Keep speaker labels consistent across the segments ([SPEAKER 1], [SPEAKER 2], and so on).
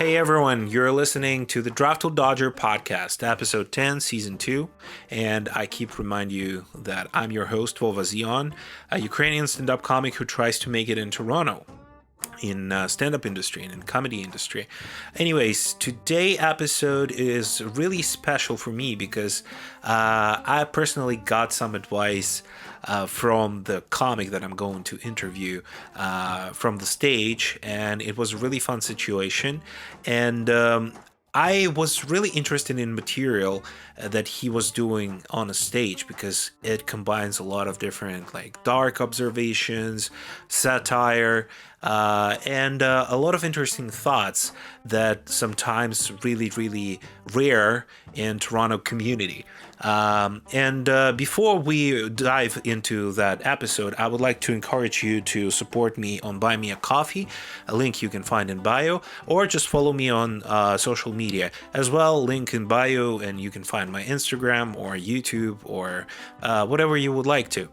[SPEAKER 1] Hey everyone, you're listening to the Draftful podcast, episode 10, season 2, and I keep reminding you that I'm your host, Vova Zeeon, a Ukrainian stand-up comic who tries to make it in Toronto, in stand-up industry and in comedy industry. Anyways, today's episode is really special for me because I personally got some advice from the comic that I'm going to interview from the stage, and it was a really fun situation. And I was really interested in material that he was doing on a stage because it combines a lot of different like dark observations, satire, and a lot of interesting thoughts that sometimes really rare in Toronto community. And before we dive into that episode, I would like to encourage you to support me on Buy Me a Coffee, a link you can find in bio, or just follow me on social media as well, link in bio, and you can find my Instagram or YouTube or whatever you would like to.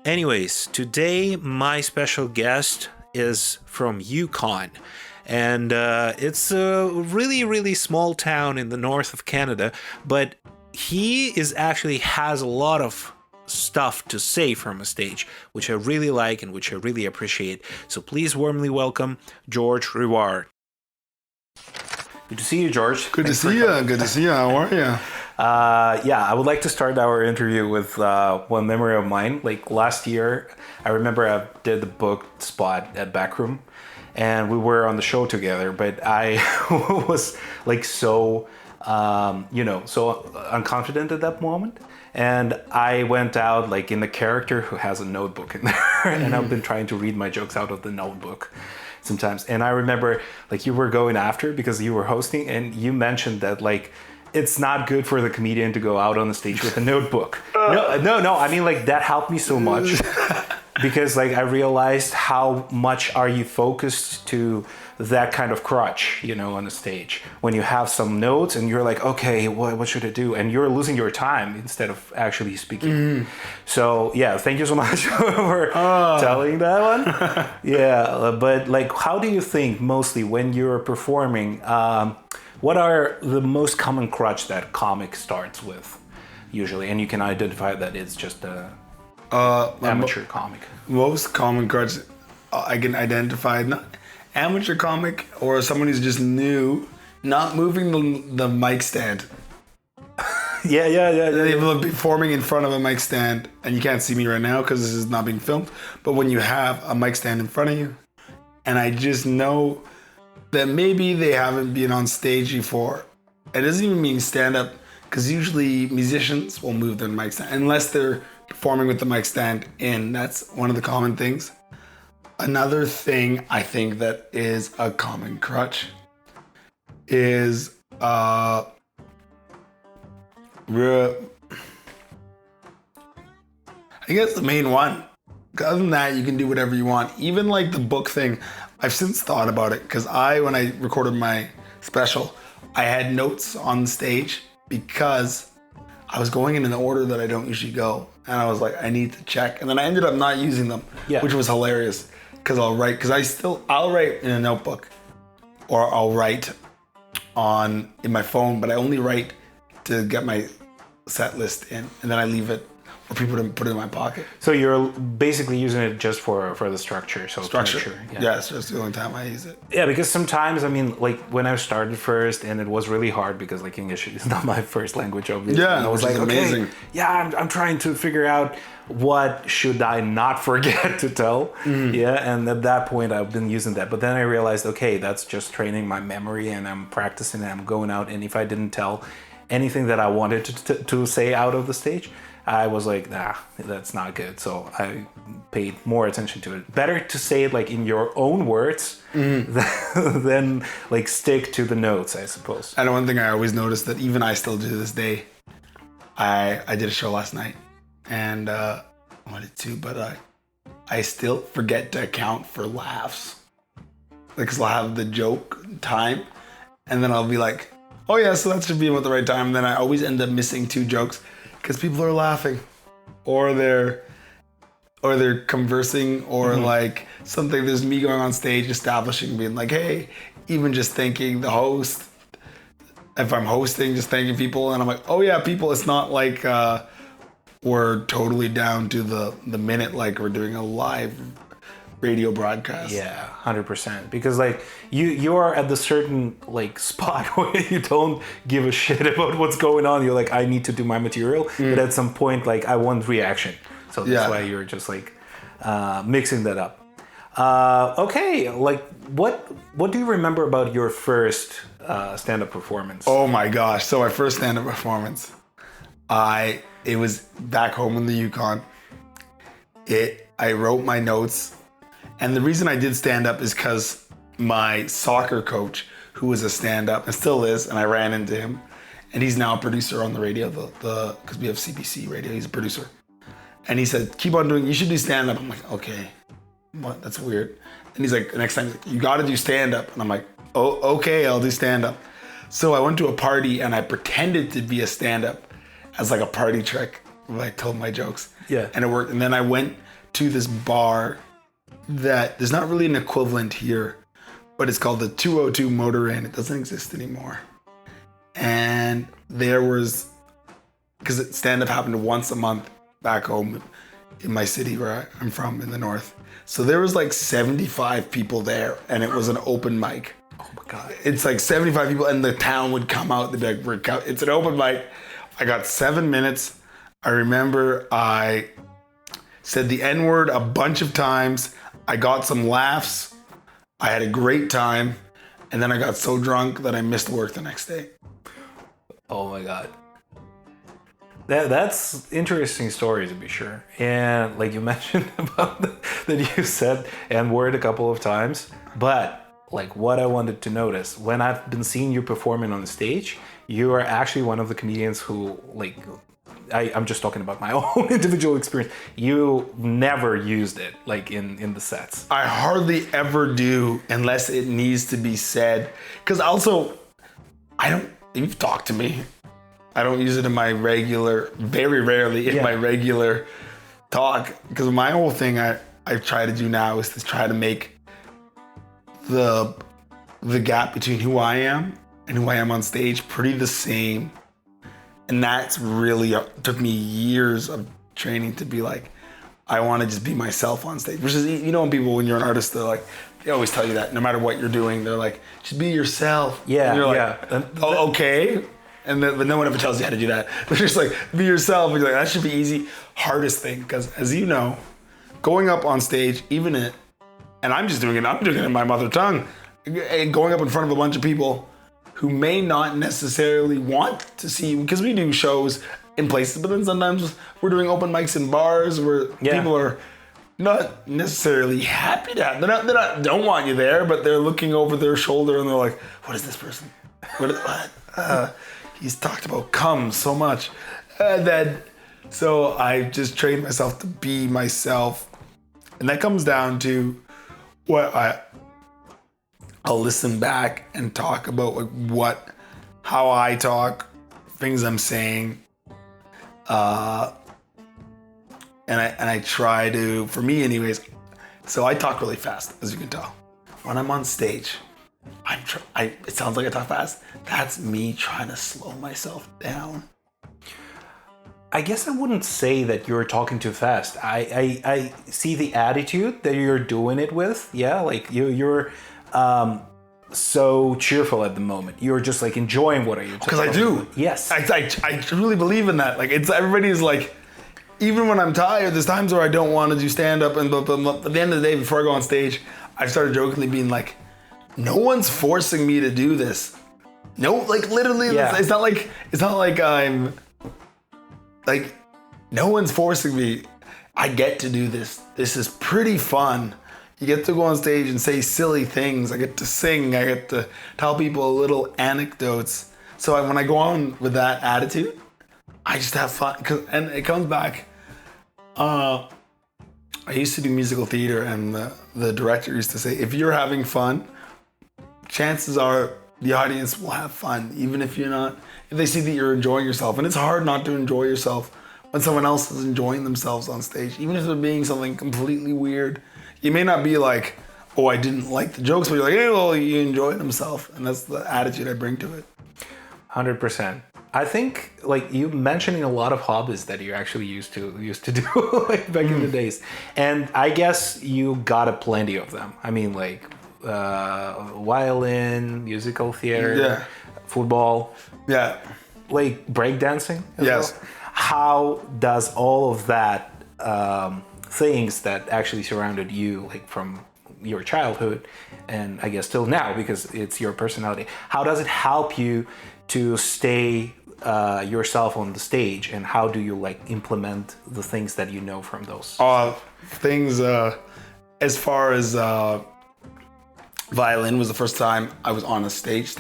[SPEAKER 1] Anyways, today my special guest is from Yukon. And it's a really small town in the north of Canada, but he actually has a lot of stuff to say from a stage, which I really like and which I really appreciate. So please warmly welcome George Rivard. Good to see you, George.
[SPEAKER 2] Good to see you. How are you?
[SPEAKER 1] I would like to start our interview with one memory of mine. Like last year, I remember I did the book spot at Backroom, and we were on the show together, but I was like so unconfident at that moment. And I went out like in the character who has a notebook in there, and I've been trying to read my jokes out of the notebook sometimes. And I remember like you were going after because you were hosting, and you mentioned that like it's not good for the comedian to go out on the stage with a notebook. No. I mean, like that helped me so much because like I realized how much are you focused to that kind of crutch, on the stage when you have some notes and you're like, okay, what should I do? And you're losing your time instead of actually speaking. So yeah, thank you so much for telling that one. Yeah, but like, how do you think mostly when you're performing, what are the most common crutch that comic starts with usually? And you can identify that it's just a amateur comic.
[SPEAKER 2] Most common crutch I can identify, not amateur comic or someone who's just new, not moving the mic stand.
[SPEAKER 1] Yeah.
[SPEAKER 2] They will be performing in front of a mic stand, and you can't see me right now because this is not being filmed. But when you have a mic stand in front of you, and I just know that maybe they haven't been on stage before. It doesn't even mean stand up, because usually musicians will move their mic stand unless they're performing with the mic stand in. That's one of the common things. Another thing I think that is a common crutch is I guess the main one. Other than that, you can do whatever you want. Even like the book thing, I've since thought about it because when I recorded my special, I had notes on the stage because I was going in an order that I don't usually go. And I was like, I need to check. And then I ended up not using them, which was hilarious because I'll write in a notebook or I'll write in my phone, but I only write to get my set list in, and then I leave it for people to put it in my pocket.
[SPEAKER 1] So you're basically using it just for the structure. So
[SPEAKER 2] structure. Yeah, it's just the only time I use it.
[SPEAKER 1] Yeah, because sometimes, I mean, like when I started first, and it was really hard because like English is not my first language, obviously.
[SPEAKER 2] Yeah,
[SPEAKER 1] and I was like,
[SPEAKER 2] amazing.
[SPEAKER 1] Okay, yeah, I'm trying to figure out what should I not forget to tell. Yeah, and at that point I've been using that. But then I realized, okay, that's just training my memory, and I'm practicing, and I'm going out, and if I didn't tell anything that I wanted to say out of the stage, I was like, nah, that's not good. So I paid more attention to it. Better to say it like in your own words than like stick to the notes, I suppose.
[SPEAKER 2] And one thing I always noticed that even I still do to this day, I did a show last night and I wanted to, but I still forget to account for laughs. Because I'll have the joke time and then I'll be like, oh yeah, so that should be at the right time. And then I always end up missing 2 jokes because people are laughing or they're conversing or like something. There's me going on stage establishing, being like, hey, even just thanking the host. If I'm hosting, just thanking people, and I'm like, oh yeah, people, it's not like we're totally down to the minute like we're doing a live radio broadcast.
[SPEAKER 1] Yeah, 100%. Because like you are at the certain like spot where you don't give a shit about what's going on. You're like, I need to do my material, but at some point, like I want reaction. So that's why you're just like mixing that up. Okay, like what do you remember about your first stand-up performance?
[SPEAKER 2] Oh my gosh! So my first stand-up performance, it was back home in the Yukon. I wrote my notes, and the reason I did stand-up is because my soccer coach, who was a stand-up and still is, and I ran into him, and he's now a producer on the radio, because we have CBC radio. He's a producer, and he said, "Keep on doing. You should do stand-up." I'm like, okay. What? That's weird. And he's like, next time, you got to do stand-up. And I'm like, oh, okay, I'll do stand-up. So I went to a party and I pretended to be a stand-up as like a party trick. I told my jokes.
[SPEAKER 1] Yeah.
[SPEAKER 2] And it worked. And then I went to this bar that there's not really an equivalent here, but it's called the 202 Motor Inn. It doesn't exist anymore. And there was, because stand-up happened once a month back home in my city where I'm from in the north. So there was like 75 people there, and it was an open mic.
[SPEAKER 1] Oh my God.
[SPEAKER 2] It's like 75 people, and the town would come out. They'd be like, it's an open mic. I got 7 minutes. I remember I said the N-word a bunch of times. I got some laughs. I had a great time. And then I got so drunk that I missed work the next day.
[SPEAKER 1] Oh my God. That's interesting story to be sure. And like you mentioned about that you said N-word a couple of times, but like what I wanted to notice, when I've been seeing you performing on the stage, you are actually one of the comedians who like, I'm just talking about my own individual experience. You never used it like in the sets.
[SPEAKER 2] I hardly ever do unless it needs to be said. Because also, you've talked to me. I don't use it in my regular, very rarely in my regular talk. Because my whole thing I try to do now is to try to make the gap between who I am and who I am on stage pretty the same. And that's really took me years of training to be like, I want to just be myself on stage. Which is, when you're an artist, they always tell you that no matter what you're doing, they're like, just be yourself.
[SPEAKER 1] Yeah,
[SPEAKER 2] and you're like, oh, okay. But no one ever tells you how to do that. They're just like, be yourself. And you're like, that should be easy. Hardest thing, because as you know, going up on stage, and I'm doing it in my mother tongue, and going up in front of a bunch of people who may not necessarily want to see you, because we do shows in places, but then sometimes we're doing open mics in bars where people are not necessarily happy to have. They're not don't want you there, but they're looking over their shoulder and they're like, what is this person? What? He's talked about cum so much. So I just trained myself to be myself. And that comes down to I'll listen back and talk about how I talk, things I'm saying. And I try to, for me anyways, so I talk really fast, as you can tell. When I'm on stage, it sounds like I talk fast. That's me trying to slow myself down.
[SPEAKER 1] I guess I wouldn't say that you're talking too fast. I see the attitude that you're doing it with. Yeah, like you're so cheerful at the moment. You're just like enjoying what are you talking about.
[SPEAKER 2] Because I do.
[SPEAKER 1] Yes.
[SPEAKER 2] I truly believe in that. Like everybody's like, even when I'm tired, there's times where I don't want to do stand-up, and but at the end of the day, before I go on stage, I started jokingly being like, no one's forcing me to do this. No, like literally, it's not like I'm like, no one's forcing me. I get to do this. This is pretty fun. You get to go on stage and say silly things. I get to sing. I get to tell people little anecdotes. So when I go on with that attitude, I just have fun. And it comes back. I used to do musical theater, and the director used to say, if you're having fun, chances are the audience will have fun, even if you're not. If they see that you're enjoying yourself. And it's hard not to enjoy yourself when someone else is enjoying themselves on stage, even if they're being something completely weird. You may not be like, oh, I didn't like the jokes, but you're like, hey, well, he enjoyed himself. And that's the attitude I bring to it.
[SPEAKER 1] 100%. I think like you mentioning a lot of hobbies that you actually used to do like back in the days, and I guess you got a plenty of them. I mean, like violin, musical theater, football, like breakdancing.
[SPEAKER 2] Yes.
[SPEAKER 1] Well. How does all of that things that actually surrounded you, like from your childhood, and I guess till now because it's your personality, how does it help you to stay yourself on the stage, and how do you like implement the things that you know from those
[SPEAKER 2] things? As far as violin was the first time I was on a stage,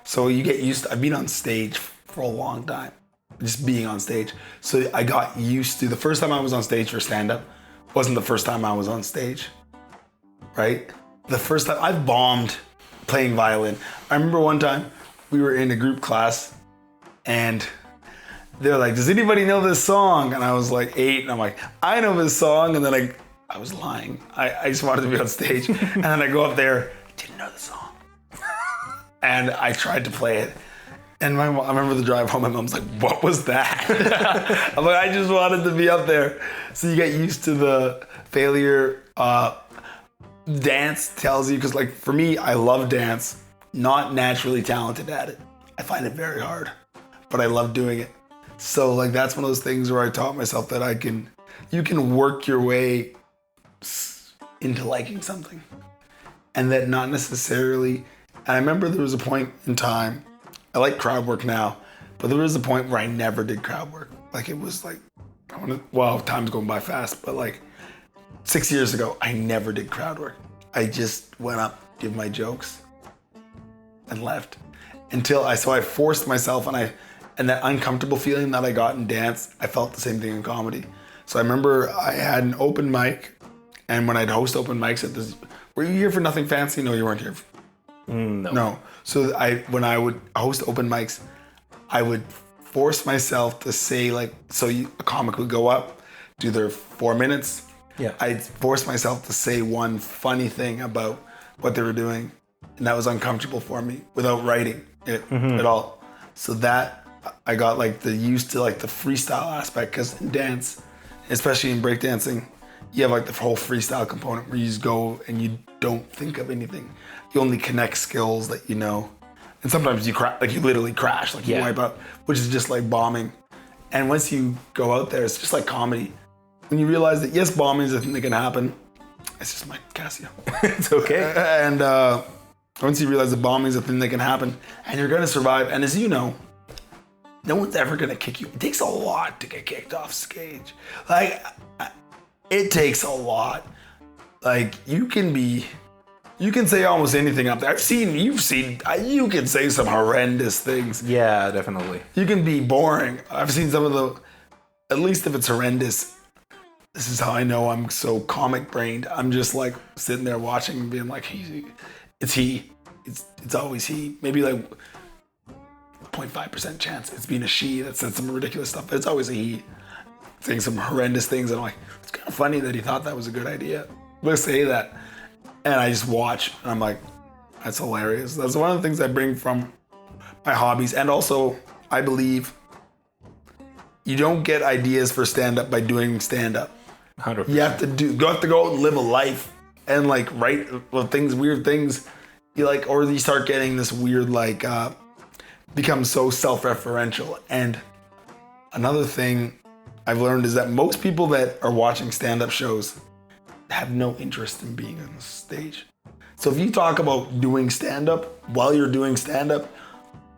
[SPEAKER 2] so you get used to, I've been on stage for a long time, just being on stage, so I got used to the first time I was on stage for stand-up wasn't the first time I was on stage, right? The first time I've bombed playing violin. I remember one time we were in a group class and they're like, does anybody know this song? And I was like 8 and I'm like, I know this song. And then I was lying. I just wanted to be on stage. And then I go up there, didn't know the song. And I tried to play it. And I remember the drive home, my mom's like, what was that? I'm like, I just wanted to be up there. So you get used to the failure. Dance tells you, because like for me, I love dance, not naturally talented at it. I find it very hard, but I love doing it. So like that's one of those things where I taught myself that you can work your way into liking something, and that not necessarily. And I remember there was a point in time, I like crowd work now, but there was a point where I never did crowd work. Like it was like, time's going by fast, but like 6 years ago, I never did crowd work. I just went up, did my jokes, and left. So I forced myself, and that uncomfortable feeling that I got in dance, I felt the same thing in comedy. So I remember I had an open mic, and when I'd host open mics at this, were you here for Nothing Fancy? No, you weren't here. No. So when I would host open mics, I would force myself to say a comic would go up, do their 4 minutes.
[SPEAKER 1] Yeah.
[SPEAKER 2] I'd force myself to say one funny thing about what they were doing, and that was uncomfortable for me without writing it at all. So that I got like used to like the freestyle aspect, because in dance, especially in breakdancing, you have like the whole freestyle component where you just go and you don't think of anything. You only connect skills that you know. And sometimes you literally crash, like you wipe out, which is just like bombing. And once you go out there, it's just like comedy. When you realize that yes, bombing is a thing that can happen. It's just my Casio.
[SPEAKER 1] It's okay.
[SPEAKER 2] And once you realize that bombing is a thing that can happen, and you're gonna survive, and as you know, no one's ever gonna kick you. It takes a lot to get kicked off stage. Like, it takes a lot. Like, you can say almost anything up there. You can say some horrendous things.
[SPEAKER 1] Yeah, definitely.
[SPEAKER 2] You can be boring. I've seen some of at least if it's horrendous, this is how I know I'm so comic brained. I'm just like sitting there watching and being like, it's always he. Maybe like 0.5% chance it's being a she that said some ridiculous stuff, but it's always a he saying some horrendous things. And I'm like, it's kind of funny that he thought that was a good idea. Let's say that. And I just watch and I'm like, that's hilarious. That's one of the things I bring from my hobbies. And also, I believe you don't get ideas for stand-up by doing stand-up.
[SPEAKER 1] 100%.
[SPEAKER 2] You have to go out and live a life and like write weird things. Or you start getting this weird become so self-referential. And another thing I've learned is that most people that are watching stand-up shows have no interest in being on the stage. So if you talk about doing stand-up while you're doing stand-up,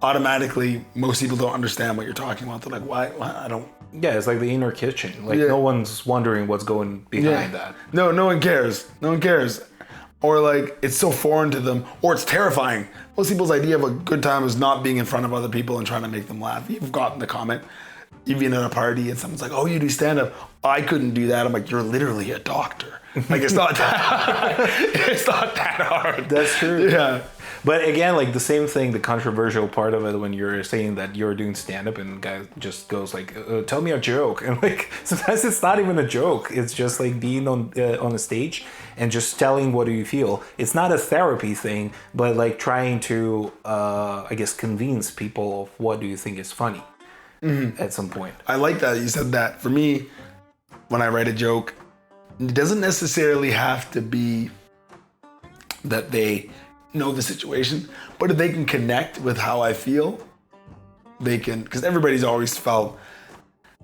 [SPEAKER 2] automatically most people don't understand what you're talking about. They're like, why? I don't.
[SPEAKER 1] Yeah, it's like the inner kitchen. Like no one's wondering what's going behind that.
[SPEAKER 2] No one cares. No one cares. Or like it's so foreign to them, or it's terrifying. Most people's idea of a good time is not being in front of other people and trying to make them laugh. You've gotten the comment. even at a party and someone's like, oh, you do stand-up. I couldn't do that. I'm like, you're literally a doctor. Like, it's not that it's not that hard.
[SPEAKER 1] That's true.
[SPEAKER 2] Yeah.
[SPEAKER 1] But again, like the same thing, the controversial part of it when you're saying that you're doing stand-up and guy just goes like, tell me a joke. And like, sometimes it's not even a joke. It's just like being on a stage and just telling what do you feel. It's not a therapy thing, but like trying to, I guess, convince people of what do you think is funny at some point.
[SPEAKER 2] I like that you said that. For me, when I write a joke, it doesn't necessarily have to be that they know the situation, but if they can connect with how I feel, they can, because everybody's always felt,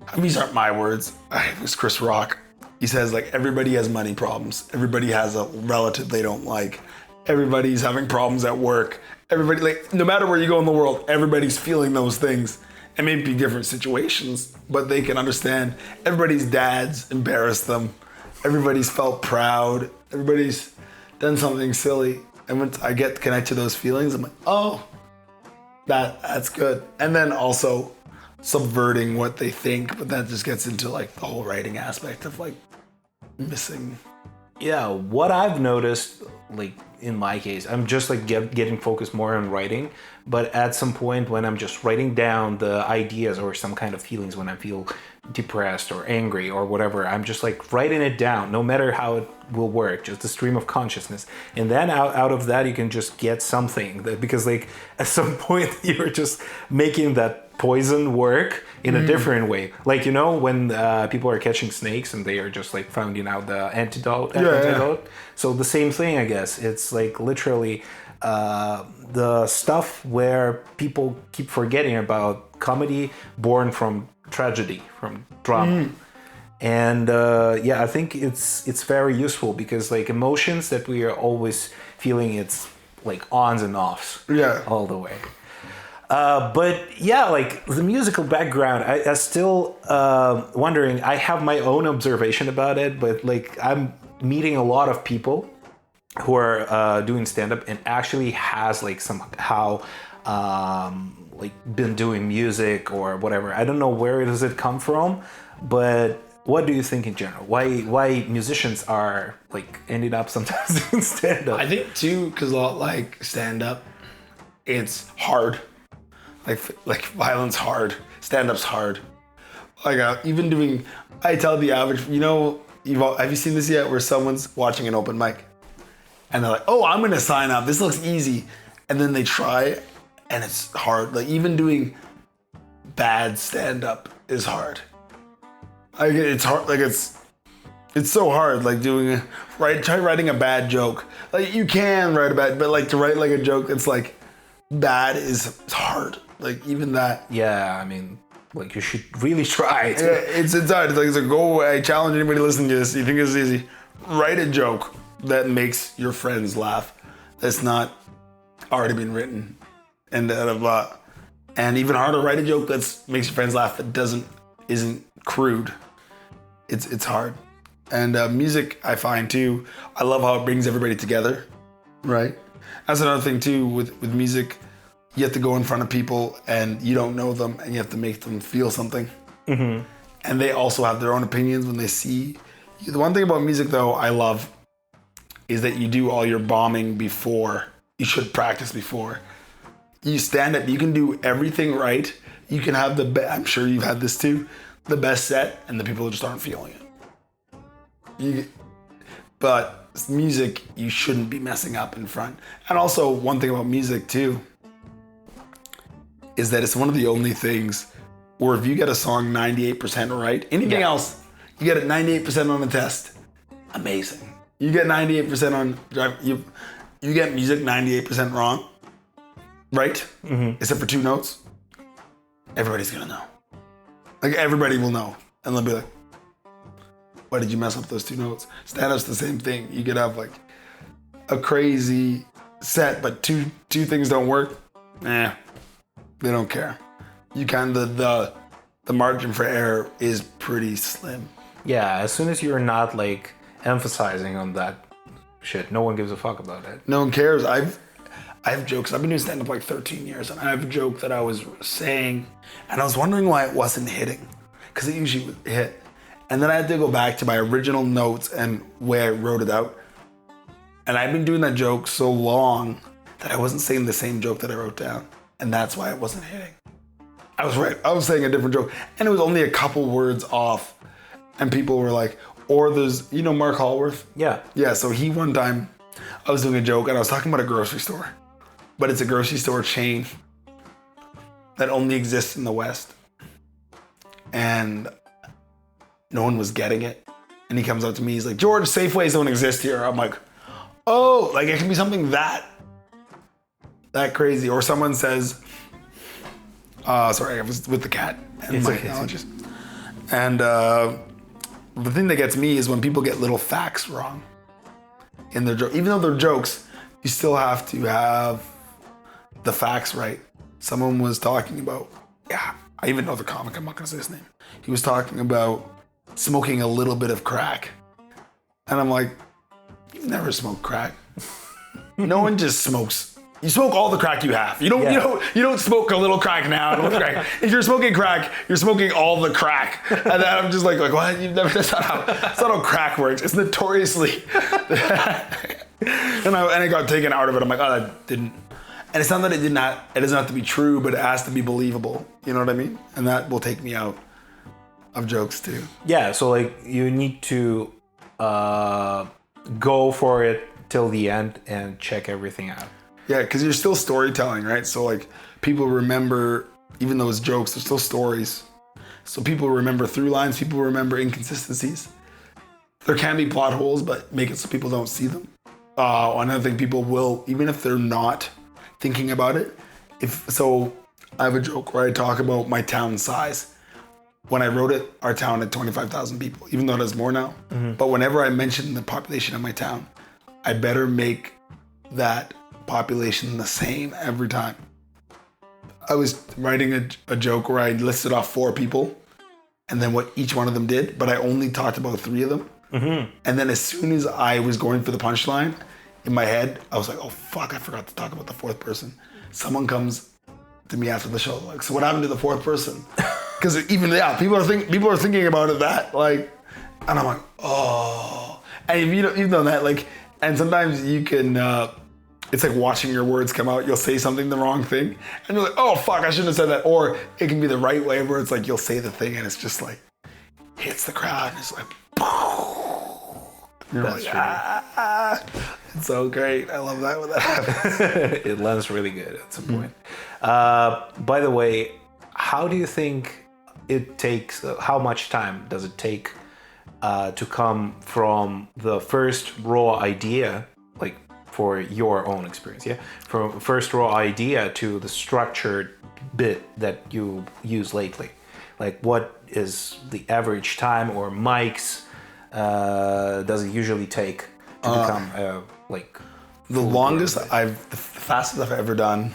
[SPEAKER 2] I mean, these aren't my words, it was Chris Rock. He says like, everybody has money problems. Everybody has a relative they don't like. Everybody's having problems at work. Everybody, like, no matter where you go in the world, everybody's feeling those things. It may be different situations, but they can understand. Everybody's dads embarrassed them. Everybody's felt proud. Everybody's done something silly. And when I get connected to those feelings, I'm like, oh, that's good. And then also subverting what they think, but that just gets into like the whole writing aspect of like missing.
[SPEAKER 1] Yeah, what I've noticed, like in my case, I'm just like getting focused more on writing, but at some point when I'm just writing down the ideas or some kind of feelings when I feel depressed or angry or whatever, I'm just like writing it down, no matter how it will work, just a stream of consciousness. And then out of that, you can just get something that, because like at some point you're just making that poison work in a different way. Like, you know, when people are catching snakes and they are just like finding out the antidote.
[SPEAKER 2] Yeah.
[SPEAKER 1] So the same thing, I guess. It's like literally the stuff where people keep forgetting about comedy born from tragedy, from drama. And yeah, I think it's very useful because like emotions that we are always feeling, it's like ons and offs all the way. But yeah, like the musical background, I still wondering, I have my own observation about it, but like I'm meeting a lot of people who are doing stand-up and actually has like somehow like been doing music or whatever. I don't know where does it come from, but what do you think in general? Why musicians are like ending up sometimes doing stand-up?
[SPEAKER 2] I think too, because a lot like stand-up, it's hard. Like violin's hard, stand-up's hard. Like even doing, I tell the average, you know, have you seen this yet? Where someone's watching an open mic, and they're like, "Oh, I'm gonna sign up. This looks easy," and then they try, and it's hard. Like even doing bad stand-up is hard. Like it's hard. Like it's so hard. Like try writing a bad joke. Like you can write a bad, but like to write like a joke that's like bad is hard. Like even that.
[SPEAKER 1] Yeah, I mean, like you should really try it.
[SPEAKER 2] Yeah, it's hard. It's like go away. I challenge anybody listening to this. You think it's easy? Write a joke that makes your friends laugh. That's not already been written, and and even harder, write a joke that makes your friends laugh that isn't crude. It's hard. And music, I find too. I love how it brings everybody together. Right. That's another thing too with music. You have to go in front of people and you don't know them and you have to make them feel something. And they also have their own opinions when they see you. The one thing about music though I love is that you do all your bombing before. You should practice before. You stand up, you can do everything right. You can have I'm sure you've had this too, the best set and the people just aren't feeling it. But music, you shouldn't be messing up in front. And also one thing about music too, is that it's one of the only things where if you get a song 98% right, anything else, you get it 98% on a test, amazing. You get 98% on, you get music 98% wrong, right? Except for 2 notes, everybody's gonna know. Like everybody will know. And they'll be like, why did you mess up those 2 notes? Stand-up's the same thing. You could have like a crazy set, but two things don't work, they don't care. You kind of, the margin for error is pretty slim.
[SPEAKER 1] Yeah, as soon as you're not like emphasizing on that shit, no one gives a fuck about it.
[SPEAKER 2] No one cares. I have jokes. I've been doing stand-up like 13 years, and I have a joke that I was saying, and I was wondering why it wasn't hitting, because it usually would hit. And then I had to go back to my original notes and where I wrote it out. And I've been doing that joke so long that I wasn't saying the same joke that I wrote down. And that's why it wasn't hitting. I was right. I was saying a different joke. And it was only a couple words off. And people were like, or there's, you know Mark Hallworth?
[SPEAKER 1] Yeah.
[SPEAKER 2] Yeah, so he one time, I was doing a joke and I was talking about a grocery store. But it's a grocery store chain that only exists in the West. And no one was getting it. And he comes up to me, he's like, George, Safeways don't exist here. I'm like, oh, like it can be something that crazy. Or someone says, sorry, I was with the cat and
[SPEAKER 1] it's
[SPEAKER 2] my
[SPEAKER 1] okay.
[SPEAKER 2] allergies. And the thing that gets me is when people get little facts wrong in their joke. Even though they're jokes, you still have to have the facts right. Someone was talking about, I even know the comic, I'm not gonna say his name. He was talking about smoking a little bit of crack. And I'm like, you've never smoked crack. No one just smokes. You smoke all the crack you have. You don't smoke a little crack now. And a little crack. If you're smoking crack, you're smoking all the crack. And then I'm just like what? That's not how crack works. It's notoriously. and I got taken out of it. I'm like, oh, that didn't. And it's not that it doesn't have to be true, but it has to be believable. You know what I mean? And that will take me out of jokes too.
[SPEAKER 1] Yeah, so like you need to go for it till the end and check everything out.
[SPEAKER 2] Yeah, because you're still storytelling, right? So like people remember, even though it's jokes, they're still stories. So people remember through lines, people remember inconsistencies. There can be plot holes, but make it so people don't see them. Another thing, people will, even if they're not thinking about it. I have a joke where I talk about my town size. When I wrote it, our town had 25,000 people, even though it has more now. Mm-hmm. But whenever I mention the population of my town, I better make that population the same every time. I was writing a joke where I listed off 4 people and then what each one of them did, but I only talked about 3 of them. Mm-hmm. And then as soon as I was going for the punchline, in my head, I was like, oh fuck, I forgot to talk about the 4th person. Someone comes to me after the show, like, so what happened to the 4th person? Because even, people are thinking about it that, like, and I'm like, oh. And if you've done that, like, and sometimes you can, it's like watching your words come out. You'll say something the wrong thing, and you're like, oh fuck, I shouldn't have said that. Or it can be the right way where it's like you'll say the thing and it's just like hits the crowd and it's like, you're
[SPEAKER 1] that's
[SPEAKER 2] like, it's so great. I love that when that happens.
[SPEAKER 1] It lands really good at some point. By the way, how do you think it takes? How much time does it take to come from the first raw idea, like for your own experience, from first raw idea to the structured bit that you use lately? Like, what is the average time or mics does it usually take to become
[SPEAKER 2] the longest the fastest I've ever done,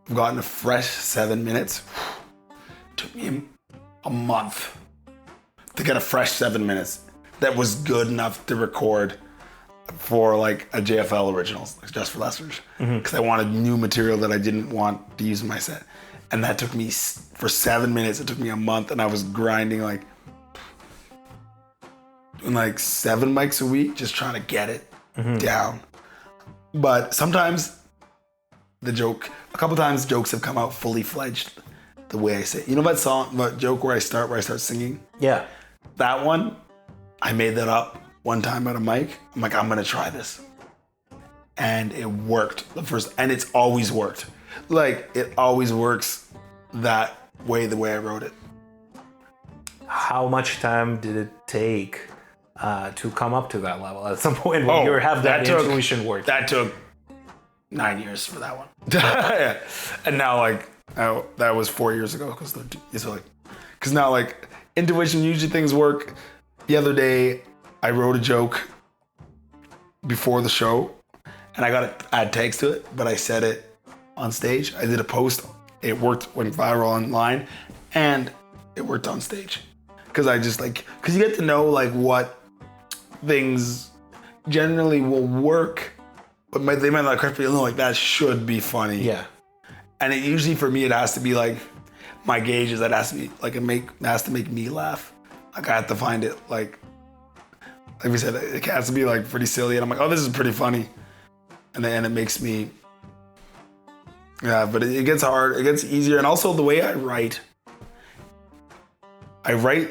[SPEAKER 2] I've gotten a fresh 7 minutes. Took me a month to get a fresh 7 minutes that was good enough to record for like a JFL Originals, like Just for Lessers, because I wanted new material that I didn't want to use in my set. And that took me, for 7 minutes, it took me a month, and I was grinding doing like 7 mics a week, just trying to get it down. But sometimes a couple times jokes have come out fully fledged the way I say it. You know that joke where I start singing?
[SPEAKER 1] Yeah.
[SPEAKER 2] That one, I made that up one time at a mic. I'm like, I'm gonna try this. And it worked and it's always worked. Like, it always works that way, the way I wrote it.
[SPEAKER 1] How much time did it take to come up to that level at some point when you have that intuition work?
[SPEAKER 2] That took 9 years for that one. Yeah. And now, that was 4 years ago, because now, intuition, usually things work. The other day, I wrote a joke before the show, and I got to add tags to it, but I said it on stage. I did a post. It worked, went viral online, and it worked on stage. Because because you get to know, what things generally will work but they might not correct me. Like that should be funny.
[SPEAKER 1] Yeah.
[SPEAKER 2] And it usually for me, it has to be like my gauge is that it has to be like it has to make me laugh. Like I have to find it like we said, it has to be like pretty silly, and I'm like, oh, this is pretty funny, and then it makes me. Yeah, but it gets hard. It gets easier, and also the way I write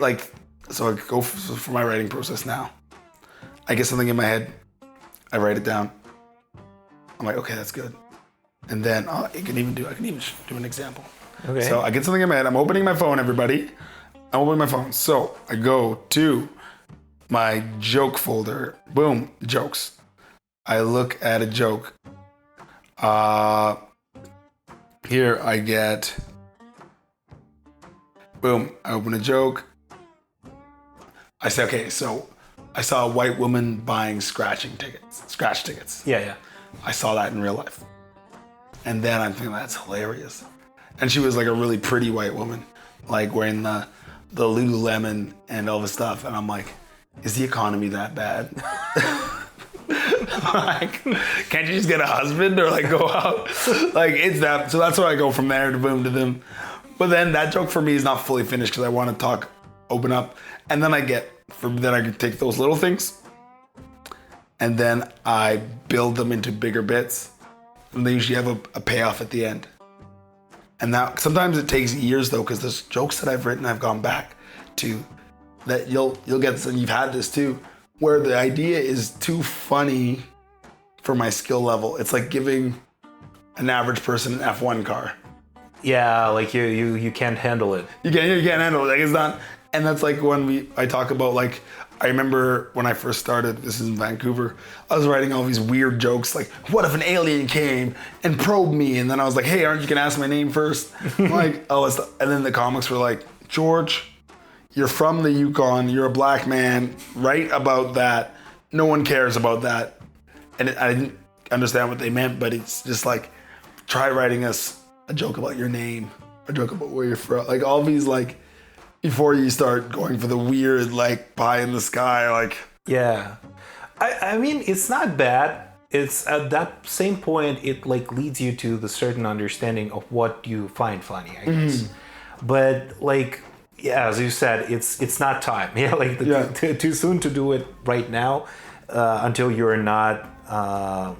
[SPEAKER 2] like so. I go for my writing process now. I get something in my head, I write it down. I'm like, okay, that's good. And then I can even do an example.
[SPEAKER 1] Okay.
[SPEAKER 2] So I get something in my head. I'm opening my phone, everybody. I'm opening my phone. So I go to my joke folder. Boom, jokes. I look at a joke. Here I get, boom, I open a joke. I say, okay, so I saw a white woman buying scratch tickets.
[SPEAKER 1] Yeah.
[SPEAKER 2] I saw that in real life. And then I'm thinking, that's hilarious. And she was like a really pretty white woman, like wearing the Lululemon and all the stuff. And I'm like, is the economy that bad? Like, can't you just get a husband or like go out? Like it's that. So that's where I go from there to boom to them. But then that joke for me is not fully finished because I want to open up. And then I can take those little things and then I build them into bigger bits. And they usually have a payoff at the end. And now sometimes it takes years though, because there's jokes that I've written, I've gone back to that you'll get this, and you've had this too, where the idea is too funny for my skill level. It's like giving an average person an F1 car.
[SPEAKER 1] Yeah, like you can't handle it.
[SPEAKER 2] You can't handle it. Like it's not, and that's like when I talk about like, I remember when I first started, this is in Vancouver, I was writing all these weird jokes like, what if an alien came and probed me? And then I was like, hey, aren't you gonna ask my name first? Like, and then the comics were like, George, you're from the Yukon, you're a black man, write about that. No one cares about that. And I didn't understand what they meant, but it's just like, try writing us a joke about your name, a joke about where you're from. Like all these like, before you start going for the weird, like, pie in the sky, like... Yeah.
[SPEAKER 1] I mean, it's not bad. It's at that same point, it, like, leads you to the certain understanding of what you find funny, I guess. But, like, yeah, as you said, it's not time. Yeah, like, too soon to do it right now until you're not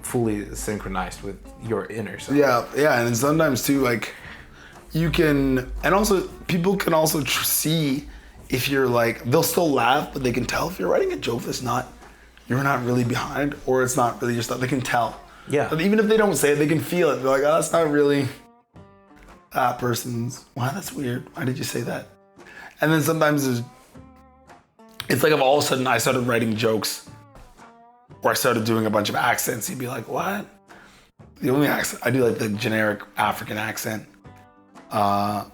[SPEAKER 1] fully synchronized with your inner self.
[SPEAKER 2] Yeah, and sometimes, too, like... You can, and also people can also see if you're like, they'll still laugh, but they can tell if you're writing a joke that's you're not really behind, or it's not really your stuff. They can tell.
[SPEAKER 1] Yeah.
[SPEAKER 2] But even if they don't say it, they can feel it. They're like, oh, that's not really that person's. Wow, that's weird. Why did you say that? And then sometimes it's like if all of a sudden I started writing jokes, or I started doing a bunch of accents, you'd be like, what? The only accent I do, like the generic African accent. I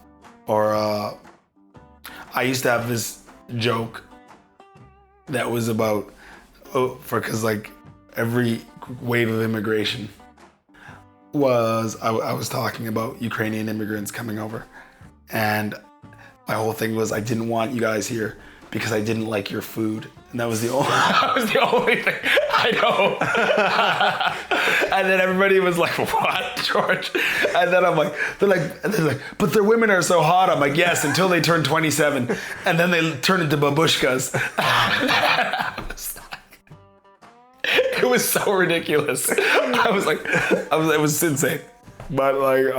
[SPEAKER 2] used to have this joke that was about, because like every wave of immigration was, I was talking about Ukrainian immigrants coming over, and my whole thing was I didn't want you guys here because I didn't like your food. And that was the only thing I know. And then everybody was like, what, George? And then I'm like, they're like, but their women are so hot. I'm like, yes, until they turn 27. And then they turn into babushkas. It was so ridiculous. It was insane. But like,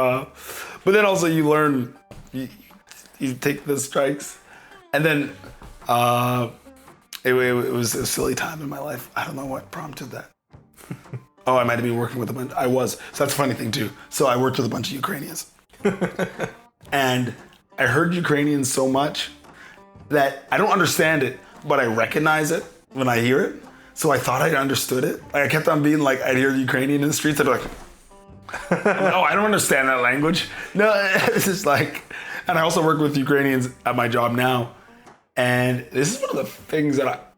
[SPEAKER 2] but then also you learn, you take the strikes. And then, it was a silly time in my life. I don't know what prompted that. I might have been working with a bunch. I was. So that's a funny thing too. So I worked with a bunch of Ukrainians. And I heard Ukrainians so much that I don't understand it, but I recognize it when I hear it. So I thought I understood it. Like I kept on being like, I'd hear Ukrainian in the streets. I'd be like, oh, I don't understand that language. No, it's just like, and I also work with Ukrainians at my job now. And this is one of the things that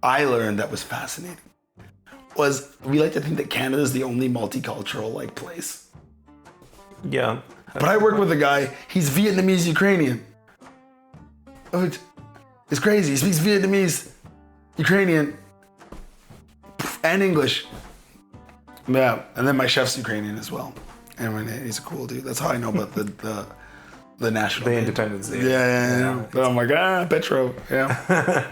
[SPEAKER 2] I learned that was fascinating. Was we like to think that Canada is the only multicultural like place.
[SPEAKER 1] Yeah.
[SPEAKER 2] But I work with a guy, he's Vietnamese Ukrainian. It's crazy. He speaks Vietnamese, Ukrainian, and English. Yeah, and then my chef's Ukrainian as well. And he's a cool dude. That's how I know about the national
[SPEAKER 1] The
[SPEAKER 2] day.
[SPEAKER 1] Independence Day.
[SPEAKER 2] Yeah. But I'm like, Petro. Yeah.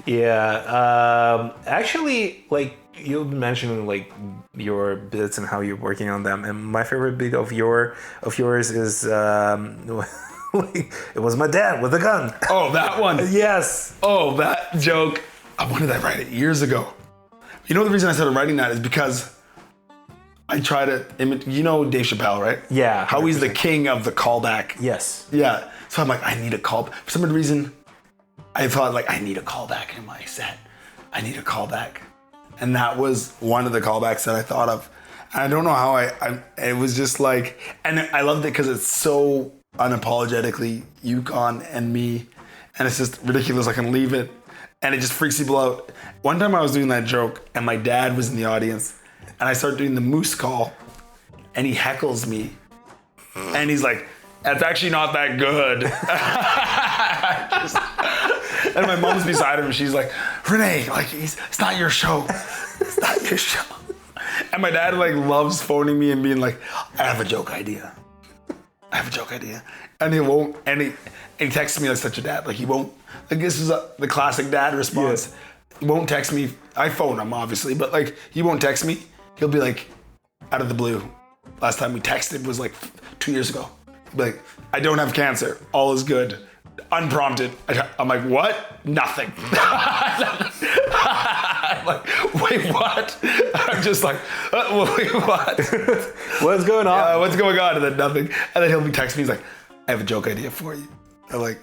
[SPEAKER 1] Yeah. Actually, like you mentioned, like your bits and how you're working on them, and my favorite bit of yours is it was my dad with a gun.
[SPEAKER 2] Oh, that one.
[SPEAKER 1] Yes.
[SPEAKER 2] Oh, that joke. When did I write it? Years ago. You know the reason I started writing that is because I try to imitate, Dave Chappelle, right?
[SPEAKER 1] Yeah.
[SPEAKER 2] How he's the king of the callback.
[SPEAKER 1] Yes.
[SPEAKER 2] Yeah. So I'm like, I need a call. For some reason, I thought like, I need a callback in my set. I need a callback. And that was one of the callbacks that I thought of. And I don't know how it was just like, and I loved it because it's so unapologetically Yukon and me. And it's just ridiculous. I can leave it. And it just freaks people out. One time I was doing that joke and my dad was in the audience. And I start doing the moose call, and he heckles me. And he's like, that's actually not that good. And my mom's beside him. She's like, Renee, like, it's not your show. It's not your show. And my dad, like, loves phoning me and being like, I have a joke idea. And he won't, and he texts me like such a dad. Like, he won't, like, this is the classic dad response. Yeah. He won't text me. I phone him, obviously, but, like, he won't text me. He'll be like, out of the blue. Last time we texted was like 2 years ago. He'll be like, I don't have cancer. All is good. Unprompted. I'm like, what? Nothing. I'm like, wait, what? I'm just like, wait, what?
[SPEAKER 1] What's going on?
[SPEAKER 2] What's going on? And then nothing. And then he'll be texting me. He's like, I have a joke idea for you. I'm like,